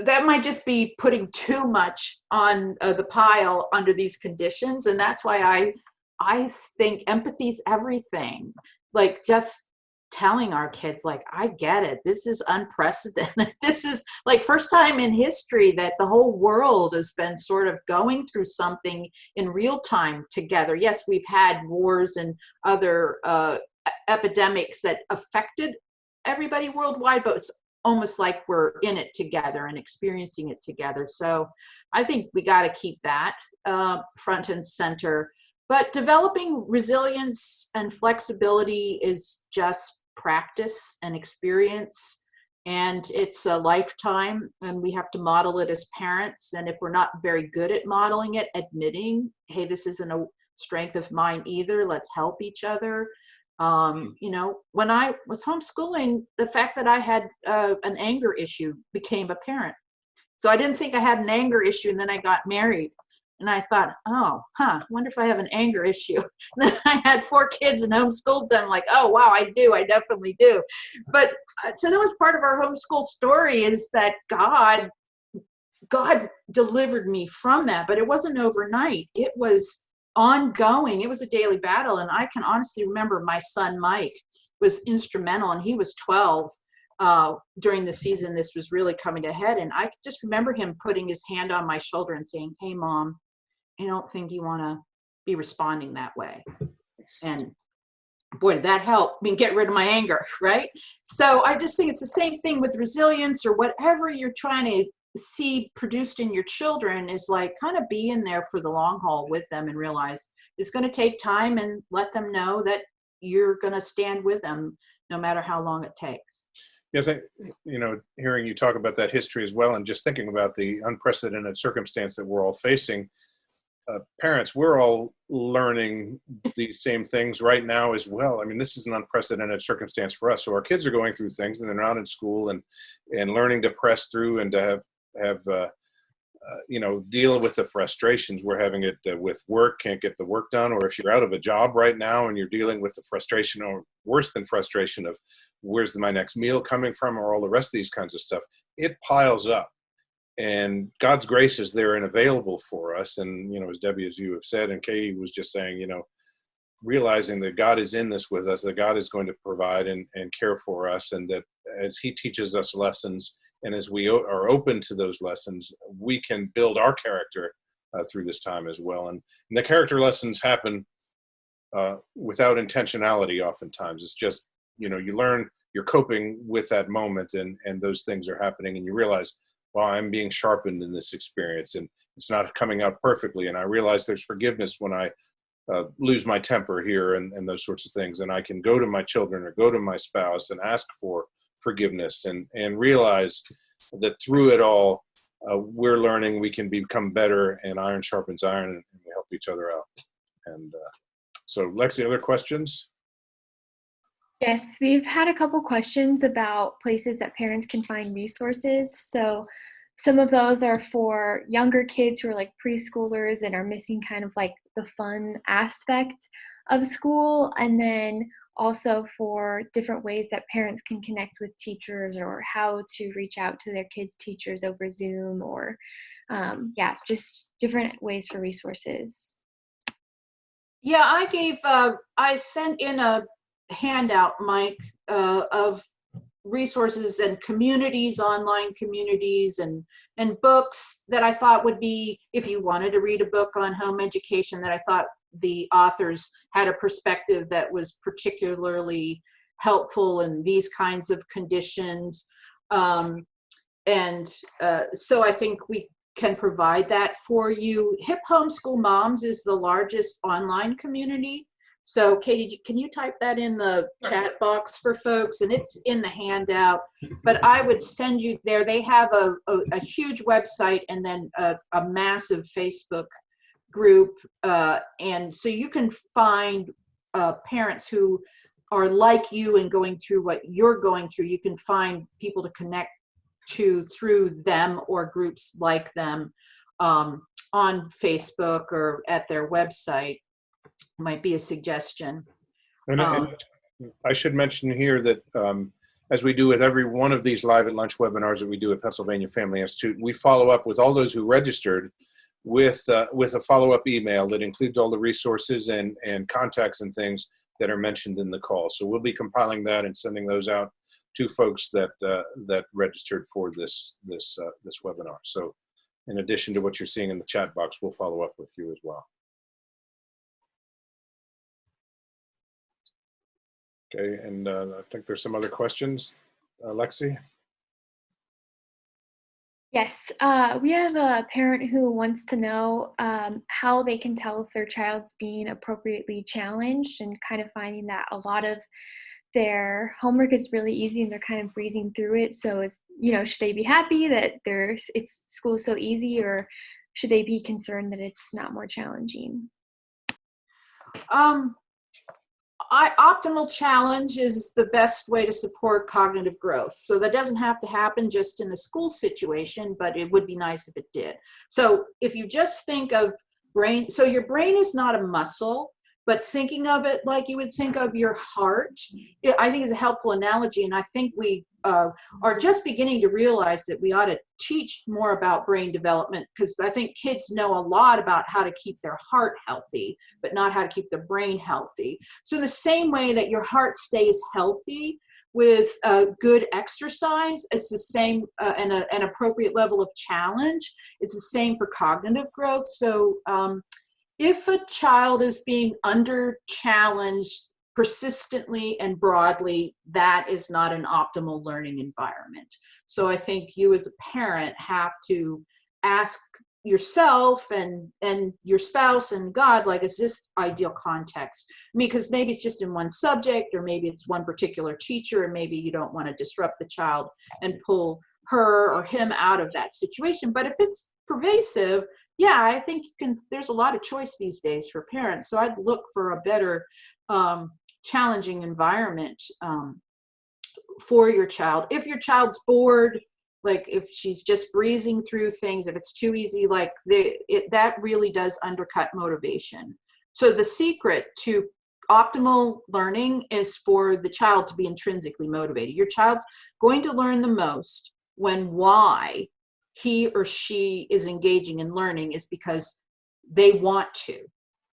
that might just be putting too much on the pile under these conditions. And that's why I think empathy is everything. Like, just telling our kids, like, I get it. This is unprecedented. This is like first time in history that the whole world has been sort of going through something in real time together. Yes, we've had wars and other epidemics that affected everybody worldwide, but it's almost like we're in it together and experiencing it together. So I think we got to keep that front and center. But developing resilience and flexibility is just practice and experience and it's a lifetime, and we have to model it as parents. And if we're not very good at modeling it, admitting, hey, this isn't a strength of mine either, let's help each other. You know, when I was homeschooling, the fact that I had an anger issue became apparent. So I didn't think I had an anger issue, and then I got married. And I thought, oh, wonder if I have an anger issue. Then I had 4 kids and homeschooled them. Like, oh, wow, I do. I definitely do. But so that was part of our homeschool story, is that God delivered me from that. But it wasn't overnight. It was ongoing. It was a daily battle. And I can honestly remember my son, Mike, was instrumental, and he was 12 during the season this was really coming to head. And I just remember him putting his hand on my shoulder and saying, hey, Mom, I don't think you want to be responding that way. And boy, did that help me get rid of my anger, right? So I just think it's the same thing with resilience, or whatever you're trying to see produced in your children, is like kind of be in there for the long haul with them and realize it's going to take time, and let them know that you're going to stand with them no matter how long it takes. Yeah, I think, you know, hearing you talk about that history as well, and just thinking about the unprecedented circumstance that we're all facing, parents, we're all learning the same things right now as well. I mean, this is an unprecedented circumstance for us. So our kids are going through things, and they're not in school, and learning to press through, and to have you know, deal with the frustrations. We're having it with work, can't get the work done, or if you're out of a job right now and you're dealing with the frustration, or worse than frustration, of where's my next meal coming from, or all the rest of these kinds of stuff, it piles up. And God's grace is there and available for us. And, you know, as Debbie, as you have said, and Katie was just saying, you know, realizing that God is in this with us, that God is going to provide and care for us, and that as He teaches us lessons, and as we are open to those lessons, we can build our character through this time as well. And the character lessons happen without intentionality oftentimes. It's just, you know, you learn, you're coping with that moment, and those things are happening, and you realize, well, I'm being sharpened in this experience, and it's not coming out perfectly. And I realize there's forgiveness when I lose my temper here, and those sorts of things. And I can go to my children or go to my spouse and ask for forgiveness, and realize that through it all, we're learning, we can become better, and iron sharpens iron, and we help each other out. And so, Lexi, other questions? Yes, we've had a couple questions about places that parents can find resources. So some of those are for younger kids who are like preschoolers and are missing kind of like the fun aspect of school, and then also for different ways that parents can connect with teachers, or how to reach out to their kids' teachers over Zoom, or yeah, just different ways for resources. Yeah, I sent in a handout, Mike, of resources and communities, online communities, and books that I thought would be, if you wanted to read a book on home education, that I thought the authors had a perspective that was particularly helpful in these kinds of conditions. So I think we can provide that for you. Hip Homeschool Moms is the largest online community. So Katie, can you type that in the chat box for folks? And it's in the handout, but I would send you there. They have a huge website, and then a massive Facebook group. And so you can find parents who are like you and going through what you're going through. You can find people to connect to through them, or groups like them on Facebook or at their website. Might be a suggestion. And I should mention here that as we do with every one of these Live at Lunch webinars that we do at Pennsylvania Family Institute, we follow up with all those who registered with a follow-up email that includes all the resources and contacts and things that are mentioned in the call. So we'll be compiling that and sending those out to folks that registered for this webinar. So in addition to what you're seeing in the chat box, we'll follow up with you as well. Okay, and I think there's some other questions. Lexi? Yes, we have a parent who wants to know how they can tell if their child's being appropriately challenged, and kind of finding that a lot of their homework is really easy and they're kind of breezing through it. So should they be happy that school is so easy, or should they be concerned that it's not more challenging? Optimal challenge is the best way to support cognitive growth. So that doesn't have to happen just in a school situation, but it would be nice if it did. So if you just think of brain, so your brain is not a muscle, but thinking of it like you would think of your heart, I think is a helpful analogy. And I think we are just beginning to realize that we ought to teach more about brain development, because I think kids know a lot about how to keep their heart healthy, but not how to keep their brain healthy. So in the same way that your heart stays healthy with good exercise, it's the same, and an appropriate level of challenge, it's the same for cognitive growth. So if a child is being under challenged persistently and broadly, that is not an optimal learning environment. So I think you as a parent have to ask yourself and your spouse and God, like, is this ideal context? Because maybe it's just in one subject, or maybe it's one particular teacher, and maybe you don't want to disrupt the child and pull her or him out of that situation. But if it's pervasive, yeah, I think there's a lot of choice these days for parents. So I'd look for a better challenging environment for your child. If your child's bored, like if she's just breezing through things, if it's too easy, like that really does undercut motivation. So the secret to optimal learning is for the child to be intrinsically motivated. Your child's going to learn the most when why he or she is engaging in learning is because they want to.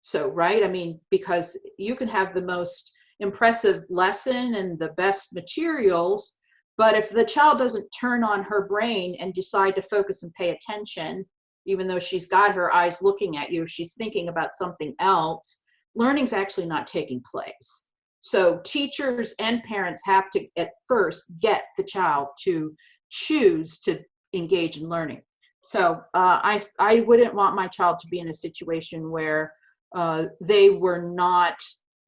So, right? I mean, because you can have the most impressive lesson and the best materials, but if the child doesn't turn on her brain and decide to focus and pay attention, even though she's got her eyes looking at you, she's thinking about something else, learning's actually not taking place. So teachers and parents have to at first get the child to choose to engage in learning. So I wouldn't want my child to be in a situation where they were not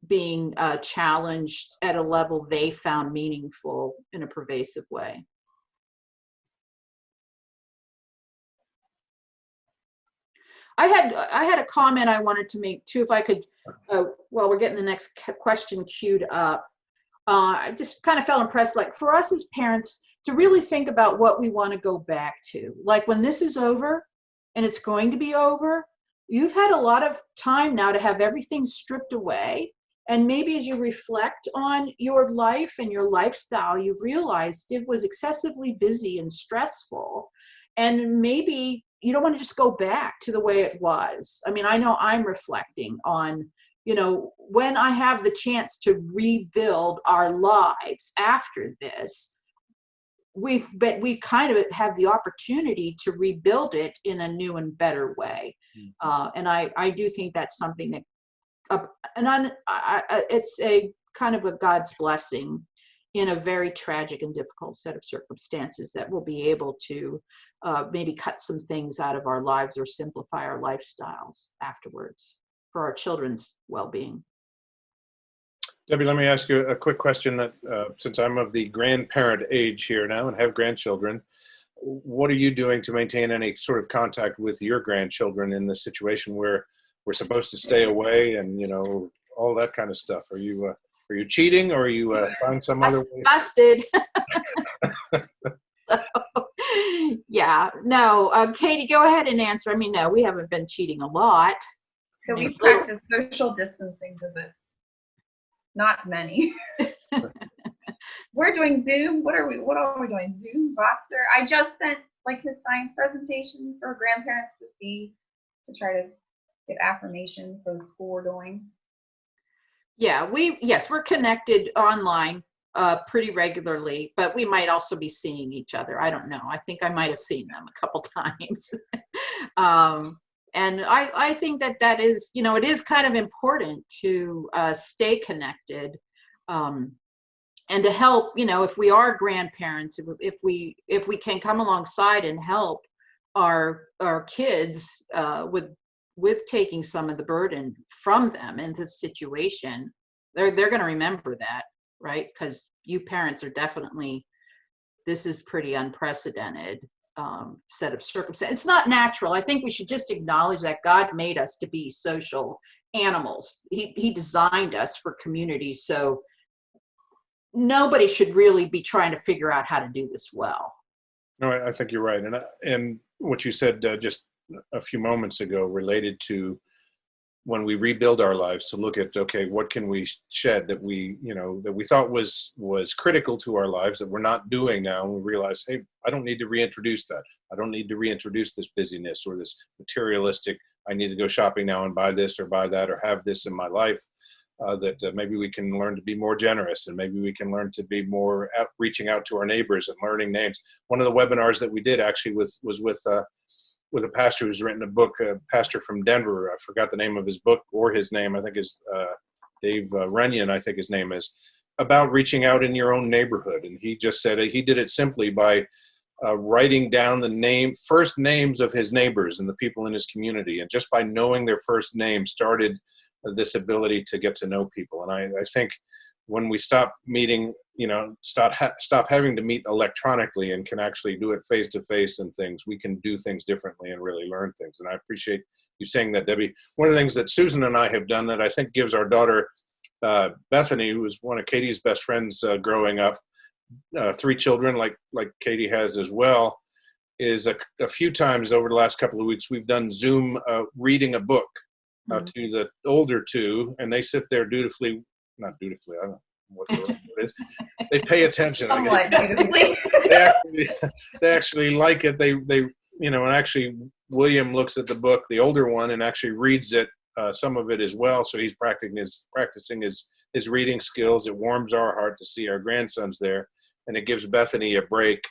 being challenged at a level they found meaningful in a pervasive way. I had a comment I wanted to make too, if I could, while we're getting the next question queued up. I just kind of felt impressed, like for us as parents, to really think about what we want to go back to. Like when this is over, and it's going to be over, you've had a lot of time now to have everything stripped away. And maybe as you reflect on your life and your lifestyle, you've realized it was excessively busy and stressful. And maybe you don't want to just go back to the way it was. I mean, I know I'm reflecting on, when I have the chance to rebuild our lives after this, we kind of have the opportunity to rebuild it in a new and better way. And I do think that's something that, it's a kind of a God's blessing in a very tragic and difficult set of circumstances, that we'll be able to maybe cut some things out of our lives or simplify our lifestyles afterwards for our children's well-being. Debbie, let me ask you a quick question that, since I'm of the grandparent age here now and have grandchildren, what are you doing to maintain any sort of contact with your grandchildren in the situation where we're supposed to stay away and, all that kind of stuff? Are you cheating, or are you find some other way? Busted. Yeah, no, Katie, go ahead and answer. I mean, no, we haven't been cheating a lot. So we practice social distancing visits. Not many. We're doing Zoom. What are we doing? Zoom, Voxer. I just sent his science presentation for grandparents to see, to try to get affirmation for the school we're doing. Yeah, we're connected online pretty regularly, but we might also be seeing each other. I don't know. I think I might have seen them a couple times. And I think that is, it is kind of important to stay connected, and to help, if we are grandparents, if we can come alongside and help our kids with taking some of the burden from them in this situation, they're going to remember that. right? Because you parents are definitely, this is pretty unprecedented set of circumstances. It's not natural. I think we should just acknowledge that God made us to be social animals. He designed us for community. So nobody should really be trying to figure out how to do this well. No, I think you're right. And what you said just a few moments ago related to when we rebuild our lives, to look at, okay, what can we shed that we, that we thought was critical to our lives that we're not doing now. And we realize, hey, I don't need to reintroduce that. I don't need to reintroduce this busyness or this materialistic, I need to go shopping now and buy this or buy that or have this in my life. That maybe we can learn to be more generous, and maybe we can learn to be more reaching out to our neighbors and learning names. One of the webinars that we did actually was with a pastor who's written a book, a pastor from Denver. I forgot the name of his book or his name. I think is Dave Runyon, I think his name is, about reaching out in your own neighborhood. And he just said he did it simply by writing down the first names of his neighbors and the people in his community. And just by knowing their first name started this ability to get to know people. And I think when we stop meeting, stop having to meet electronically and can actually do it face to face and things, we can do things differently and really learn things. And I appreciate you saying that, Debbie. One of the things that Susan and I have done that I think gives our daughter, Bethany, who was one of Katie's best friends growing up, 3 children like Katie has as well, is a few times over the last couple of weeks, we've done Zoom reading a book to the older 2, and they sit there dutifully, not dutifully, I don't know what the word is. They pay attention. Somewhat beautifully. They actually like it. They and actually William looks at the book, the older one, and actually reads it, some of it as well. So he's practicing his reading skills. It warms our heart to see our grandsons there, and it gives Bethany a break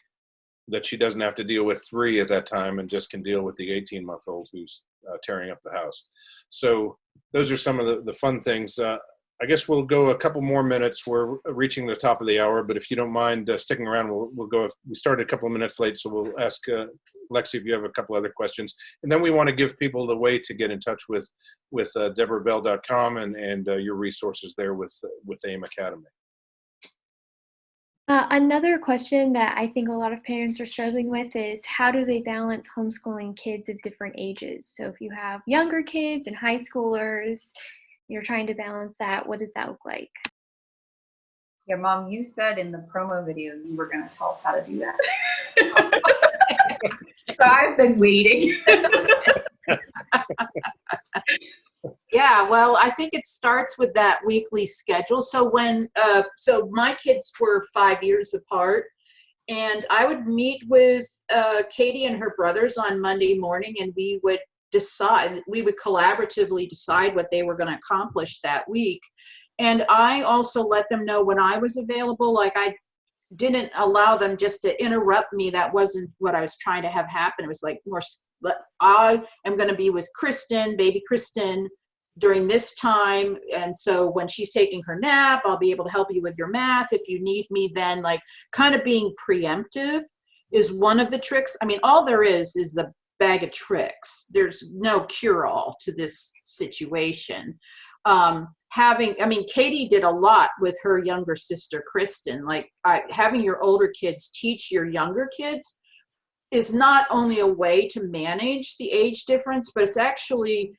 that she doesn't have to deal with 3 at that time and just can deal with the 18-month-old who's tearing up the house. So those are some of the fun things. I guess we'll go a couple more minutes. We're reaching the top of the hour, but if you don't mind sticking around, we'll go. We started a couple of minutes late, so we'll ask Lexi if you have a couple other questions. And then we want to give people the way to get in touch with DebraBell.com and your resources there with AIM Academy. Another question that I think a lot of parents are struggling with is, how do they balance homeschooling kids of different ages? So if you have younger kids and high schoolers, you're trying to balance that, what does that look like? Yeah, Mom, you said in the promo video you were going to tell us how to do that. So I've been waiting. Yeah, well, I think it starts with that weekly schedule. So so my kids were 5 years apart, and I would meet with Katie and her brothers on Monday morning, and we would collaboratively decide what they were going to accomplish that week. And I also let them know when I was available. Like, I didn't allow them just to interrupt me. That wasn't what I was trying to have happen. It was like more, I am going to be with Kristen, baby Kristen, during this time. And so when she's taking her nap, I'll be able to help you with your math. If you need me, then like kind of being preemptive is one of the tricks. I mean, all there is a bag of tricks. There's no cure-all to this situation. Katie did a lot with her younger sister, Kristen. Like, having your older kids teach your younger kids is not only a way to manage the age difference, but it's actually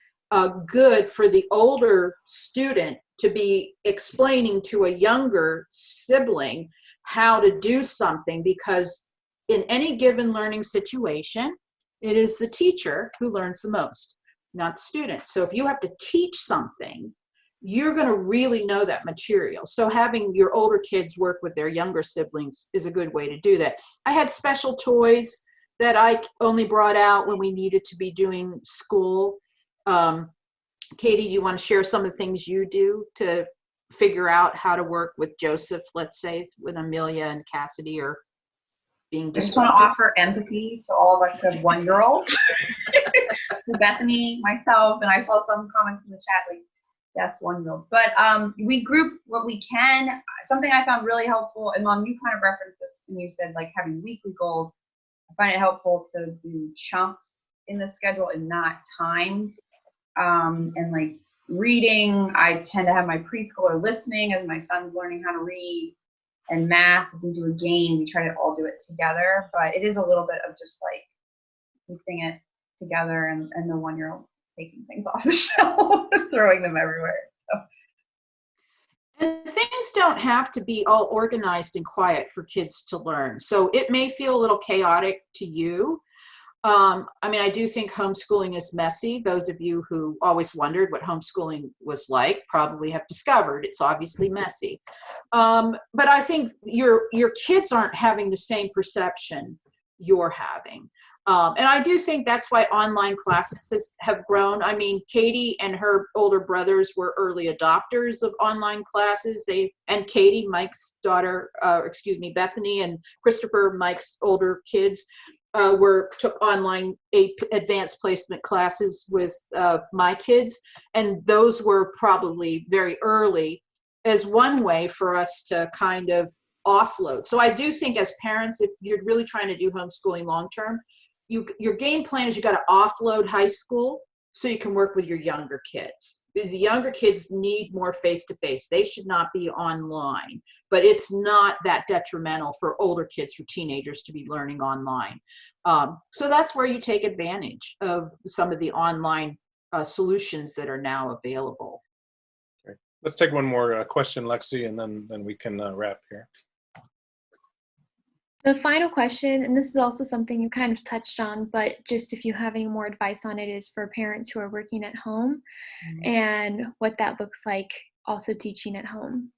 good for the older student to be explaining to a younger sibling how to do something, because in any given learning situation, it is the teacher who learns the most, not the student. So if you have to teach something, you're going to really know that material. So having your older kids work with their younger siblings is a good way to do that. I had special toys that I only brought out when we needed to be doing school. Katie, you want to share some of the things you do to figure out how to work with Joseph, let's say, with Amelia and Cassidy, or being I just want to offer empathy to all of us who have 1-year-olds. To Bethany, myself, and I saw some comments in the chat like, that's 1-year-old. But we group what we can. Something I found really helpful, and Mom, you kind of referenced this when you said like having weekly goals. I find it helpful to do chunks in the schedule and not times. And like reading, I tend to have my preschooler listening as my son's learning how to read. And math, if we do a game, we try to all do it together. But it is a little bit of just like piecing it together, and the 1-year-old taking things off the shelf, throwing them everywhere. So. And things don't have to be all organized and quiet for kids to learn. So it may feel a little chaotic to you. I mean, I do think homeschooling is messy. Those of you who always wondered what homeschooling was like probably have discovered it's obviously messy. But I think your kids aren't having the same perception you're having. And I do think that's why online classes have grown. I mean, Katie and her older brothers were early adopters of online classes. And Katie, Mike's daughter, Bethany and Christopher, Mike's older kids, took online advanced placement classes with my kids. And those were probably very early as one way for us to kind of offload. So I do think as parents, if you're really trying to do homeschooling long-term, your game plan is you got to offload high school so you can work with your younger kids. Because the younger kids need more face-to-face. They should not be online, but it's not that detrimental for older kids, for teenagers to be learning online. So that's where you take advantage of some of the online solutions that are now available. Okay. Let's take one more question, Lexi, and then we can wrap here. The final question, and this is also something you kind of touched on, but just if you have any more advice on it, is for parents who are working at home and what that looks like also teaching at home.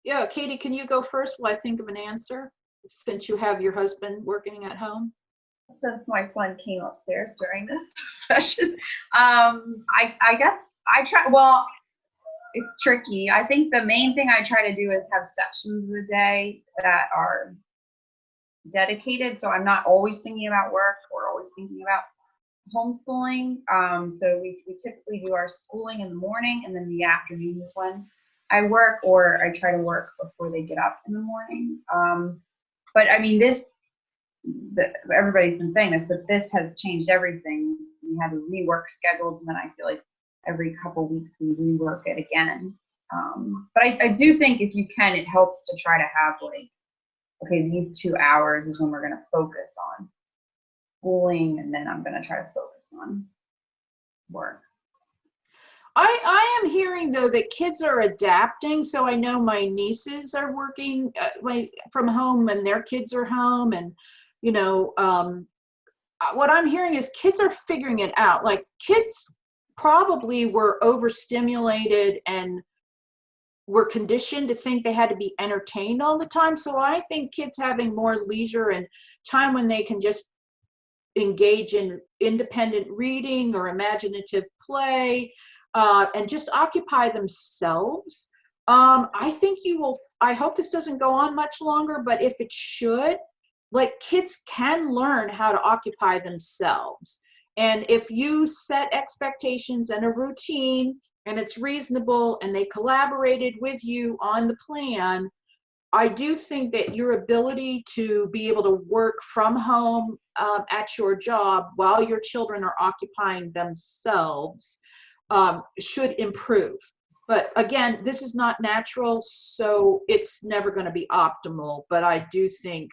Yeah, Katie, can you go first while I think of an answer, since you have your husband working at home? Since my son came upstairs during this session, I guess I try, well, it's tricky. I think the main thing I try to do is have sections of the day that are dedicated. So I'm not always thinking about work or always thinking about homeschooling. So we typically do our schooling in the morning, and then the afternoon is when I work, or I try to work before they get up in the morning. But I mean, everybody's been saying this, but this has changed everything. We had to rework schedules, and then I feel like every couple weeks we rework it again. But I do think if you can, it helps to try to have like, okay, these 2 hours is when we're going to focus on schooling, and then I'm going to try to focus on work. I am hearing, though, that kids are adapting. So I know my nieces are working from home, and their kids are home. And, you know, what I'm hearing is kids are figuring it out. Like, kids probably were overstimulated and were conditioned to think they had to be entertained all the time. So I think kids having more leisure and time when they can just engage in independent reading or imaginative play, and just occupy themselves. I think I hope this doesn't go on much longer, but if it should, like, kids can learn how to occupy themselves. And if you set expectations and a routine, and it's reasonable, and they collaborated with you on the plan, I do think that your ability to be able to work from home at your job while your children are occupying themselves should improve. But again, this is not natural, so it's never going to be optimal. But I do think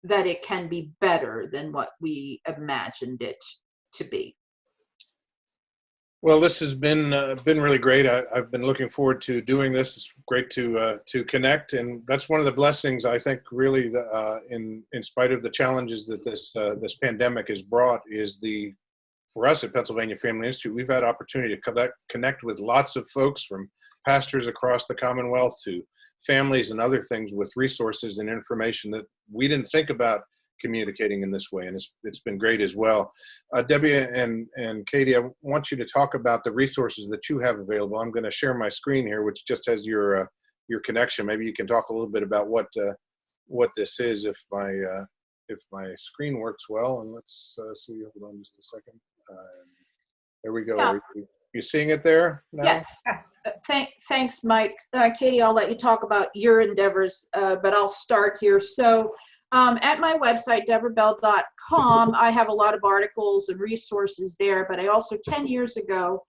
that it can be better than what we imagined it to be. Well, this has been really great. I've been looking forward to doing this. It's great to connect, and that's one of the blessings, I think, really, in spite of the challenges that this pandemic has brought, is for us at Pennsylvania Family Institute, we've had opportunity to connect with lots of folks, from pastors across the Commonwealth to families and other things, with resources and information that we didn't think about communicating in this way, and it's been great as well. Debbie and Katie, I want you to talk about the resources that you have available. I'm going to share my screen here, which just has your connection. Maybe you can talk a little bit about what this is, if my screen works well. And let's see. Hold on just a second. There we go. Yeah. Are you seeing it there now? Yes. Thanks, Mike. Katie, I'll let you talk about your endeavors, but I'll start here. So At my website, debrabell.com, I have a lot of articles and resources there, but I also 10 years ago,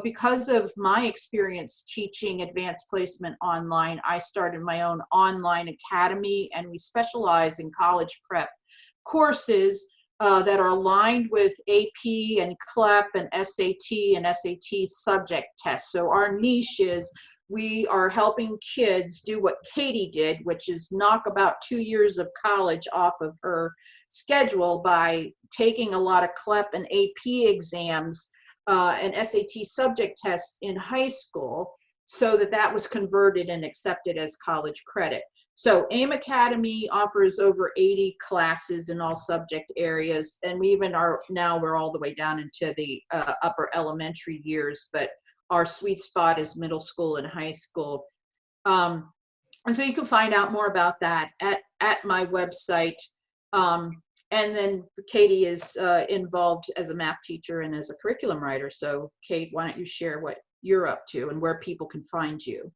because of my experience teaching advanced placement online, I started my own online academy, and we specialize in college prep courses that are aligned with AP and CLEP and SAT subject tests. So our niche is we are helping kids do what Katie did, which is knock about 2 years of college off of her schedule by taking a lot of CLEP and AP exams and SAT subject tests in high school, so that was converted and accepted as college credit. So AIM Academy offers over 80 classes in all subject areas, and we even are now, we're all the way down into the upper elementary years, but our sweet spot is middle school and high school. And so you can find out more about that at my website. And then Katie is involved as a math teacher and as a curriculum writer. So Kate, why don't you share what you're up to and where people can find you?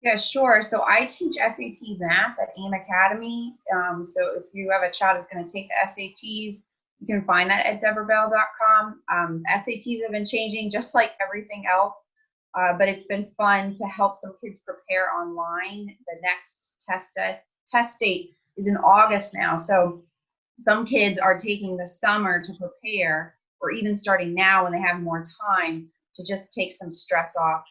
Yeah, sure. So I teach SAT math at AIM Academy. So if you have a child who's going to take the SATs, you can find that at debrabell.com. SATs have been changing just like everything else, but it's been fun to help some kids prepare online. The next test date is in August now. So some kids are taking the summer to prepare, or even starting now when they have more time to just take some stress off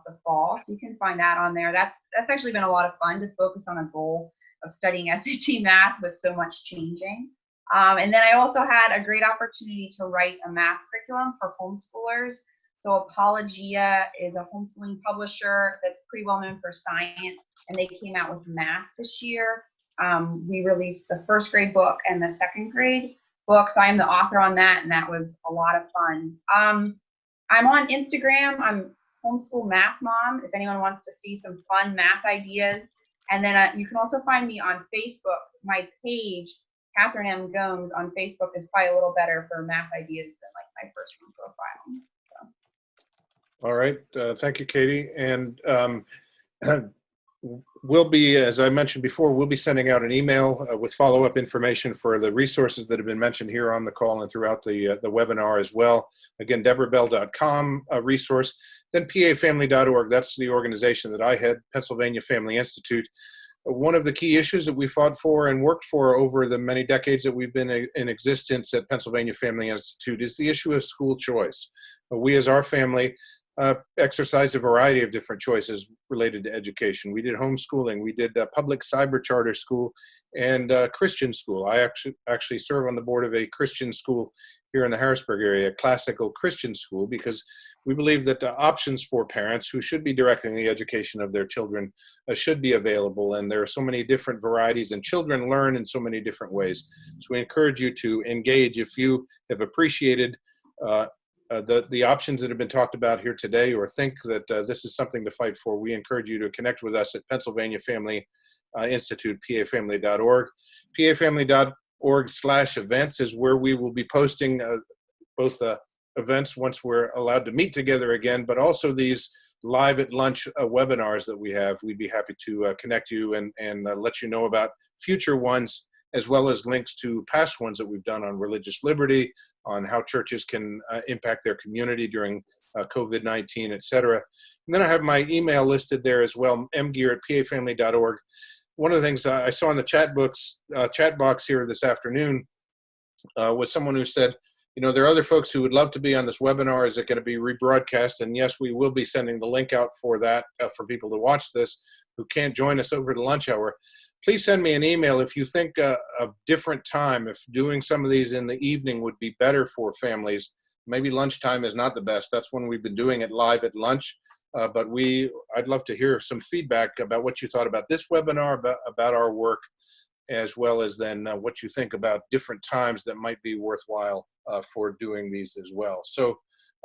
the fall. So you can find that on there. That's actually been a lot of fun to focus on a goal of studying SAT math with so much changing. And then I also had a great opportunity to write a math curriculum for homeschoolers. So Apologia is a homeschooling publisher that's pretty well known for science, and they came out with math this year. We released the first grade book and the second grade book. So I'm the author on that, and that was a lot of fun. I'm on Instagram. I'm Homeschool Math Mom, if anyone wants to see some fun math ideas. And then you can also find me on Facebook. My page, Kathryn M. Gomes, on Facebook is probably a little better for math ideas than like my personal profile. So. All right. Thank you, Katie. And we'll be, as I mentioned before, we'll be sending out an email with follow-up information for the resources that have been mentioned here on the call and throughout the webinar as well. Again, debrabell.com resource, then pafamily.org. That's the organization that I head, Pennsylvania Family Institute. One of the key issues that we fought for and worked for over the many decades that we've been in existence at Pennsylvania Family Institute is the issue of school choice. We as our family exercised a variety of different choices related to education. We did homeschooling, we did public cyber charter school, and Christian school. I actually serve on the board of a Christian school here in the Harrisburg area, a classical Christian school, because we believe that the options for parents who should be directing the education of their children should be available. And there are so many different varieties, and children learn in so many different ways. So we encourage you to engage if you have appreciated the options that have been talked about here today, or think that this is something to fight for. We encourage you to connect with us at Pennsylvania Family Institute, pafamily.org. pafamily.org/events is where we will be posting both events once we're allowed to meet together again, but also these live at lunch webinars that we have. We'd be happy to connect you and let you know about future ones, as well as links to past ones that we've done on religious liberty, on how churches can impact their community during COVID-19, et cetera. And then I have my email listed there as well, mgeer@pafamily.org. One of the things I saw in the chat box here this afternoon was someone who said, you know, there are other folks who would love to be on this webinar. Is it going to be rebroadcast? And yes, we will be sending the link out for that for people to watch this who can't join us over the lunch hour. Please send me an email if you think a different time, if doing some of these in the evening would be better for families. Maybe lunchtime is not the best. That's when we've been doing it live at lunch. But I'd love to hear some feedback about what you thought about this webinar, about our work, as well as then what you think about different times that might be worthwhile for doing these as well. So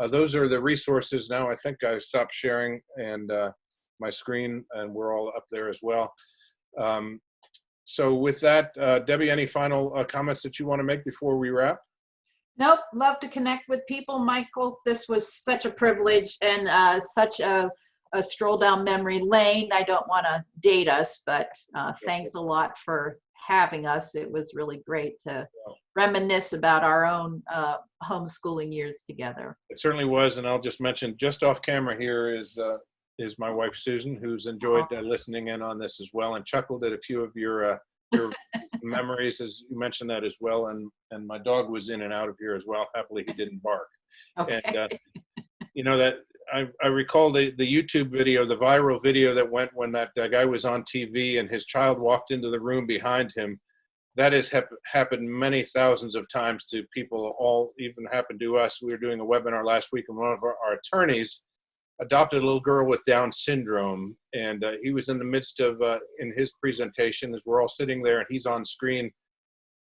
those are the resources. Now I think I stopped sharing and my screen, and we're all up there as well. So with that, Debbie, any final comments that you want to make before we wrap? Nope, love to connect with people, Michael. This was such a privilege and such a stroll down memory lane. I don't want to date us, but thanks a lot for having us. It was really great to reminisce about our own homeschooling years together. It certainly was, and I'll just mention, just off camera here is my wife Susan, who's enjoyed listening in on this as well, and chuckled at a few of your memories, as you mentioned that as well. And my dog was in and out of here as well. Happily, he didn't bark. Okay. And you know that I recall the YouTube video, the viral video that went when that guy was on TV and his child walked into the room behind him. That has happened many thousands of times to people. All even happened to us. We were doing a webinar last week, and one of our attorneys adopted a little girl with Down syndrome, and he was in the midst of in his presentation as we're all sitting there, and he's on screen,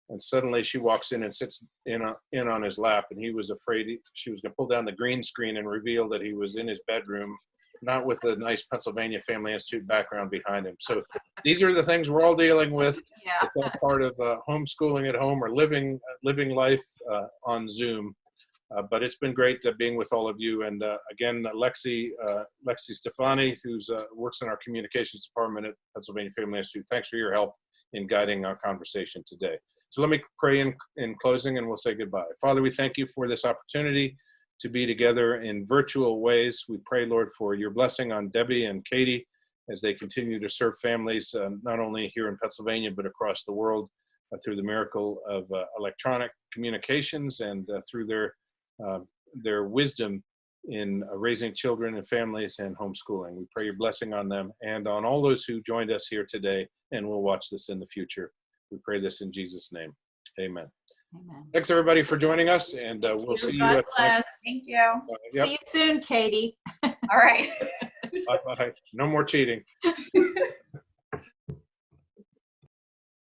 and suddenly she walks in and sits in on his lap, and he was afraid she was going to pull down the green screen and reveal that he was in his bedroom, not with the nice Pennsylvania Family Institute background behind him. So these are the things we're all dealing with. Yeah. It's all part of homeschooling at home or living life on Zoom. But it's been great being with all of you. And again, Lexi Stefani, who works in our communications department at Pennsylvania Family Institute, thanks for your help in guiding our conversation today. So let me pray in closing, and we'll say goodbye. Father, we thank you for this opportunity to be together in virtual ways. We pray, Lord, for your blessing on Debbie and Katie as they continue to serve families, not only here in Pennsylvania, but across the world through the miracle of electronic communications and through their wisdom in raising children and families and homeschooling. We pray your blessing on them and on all those who joined us here today and will watch this in the future. We pray this in Jesus' name. Amen. Amen. Thanks, everybody, for joining us, and we'll see you. God bless. Thank you. Yep. See you soon, Katie. All right. Bye-bye. No more cheating.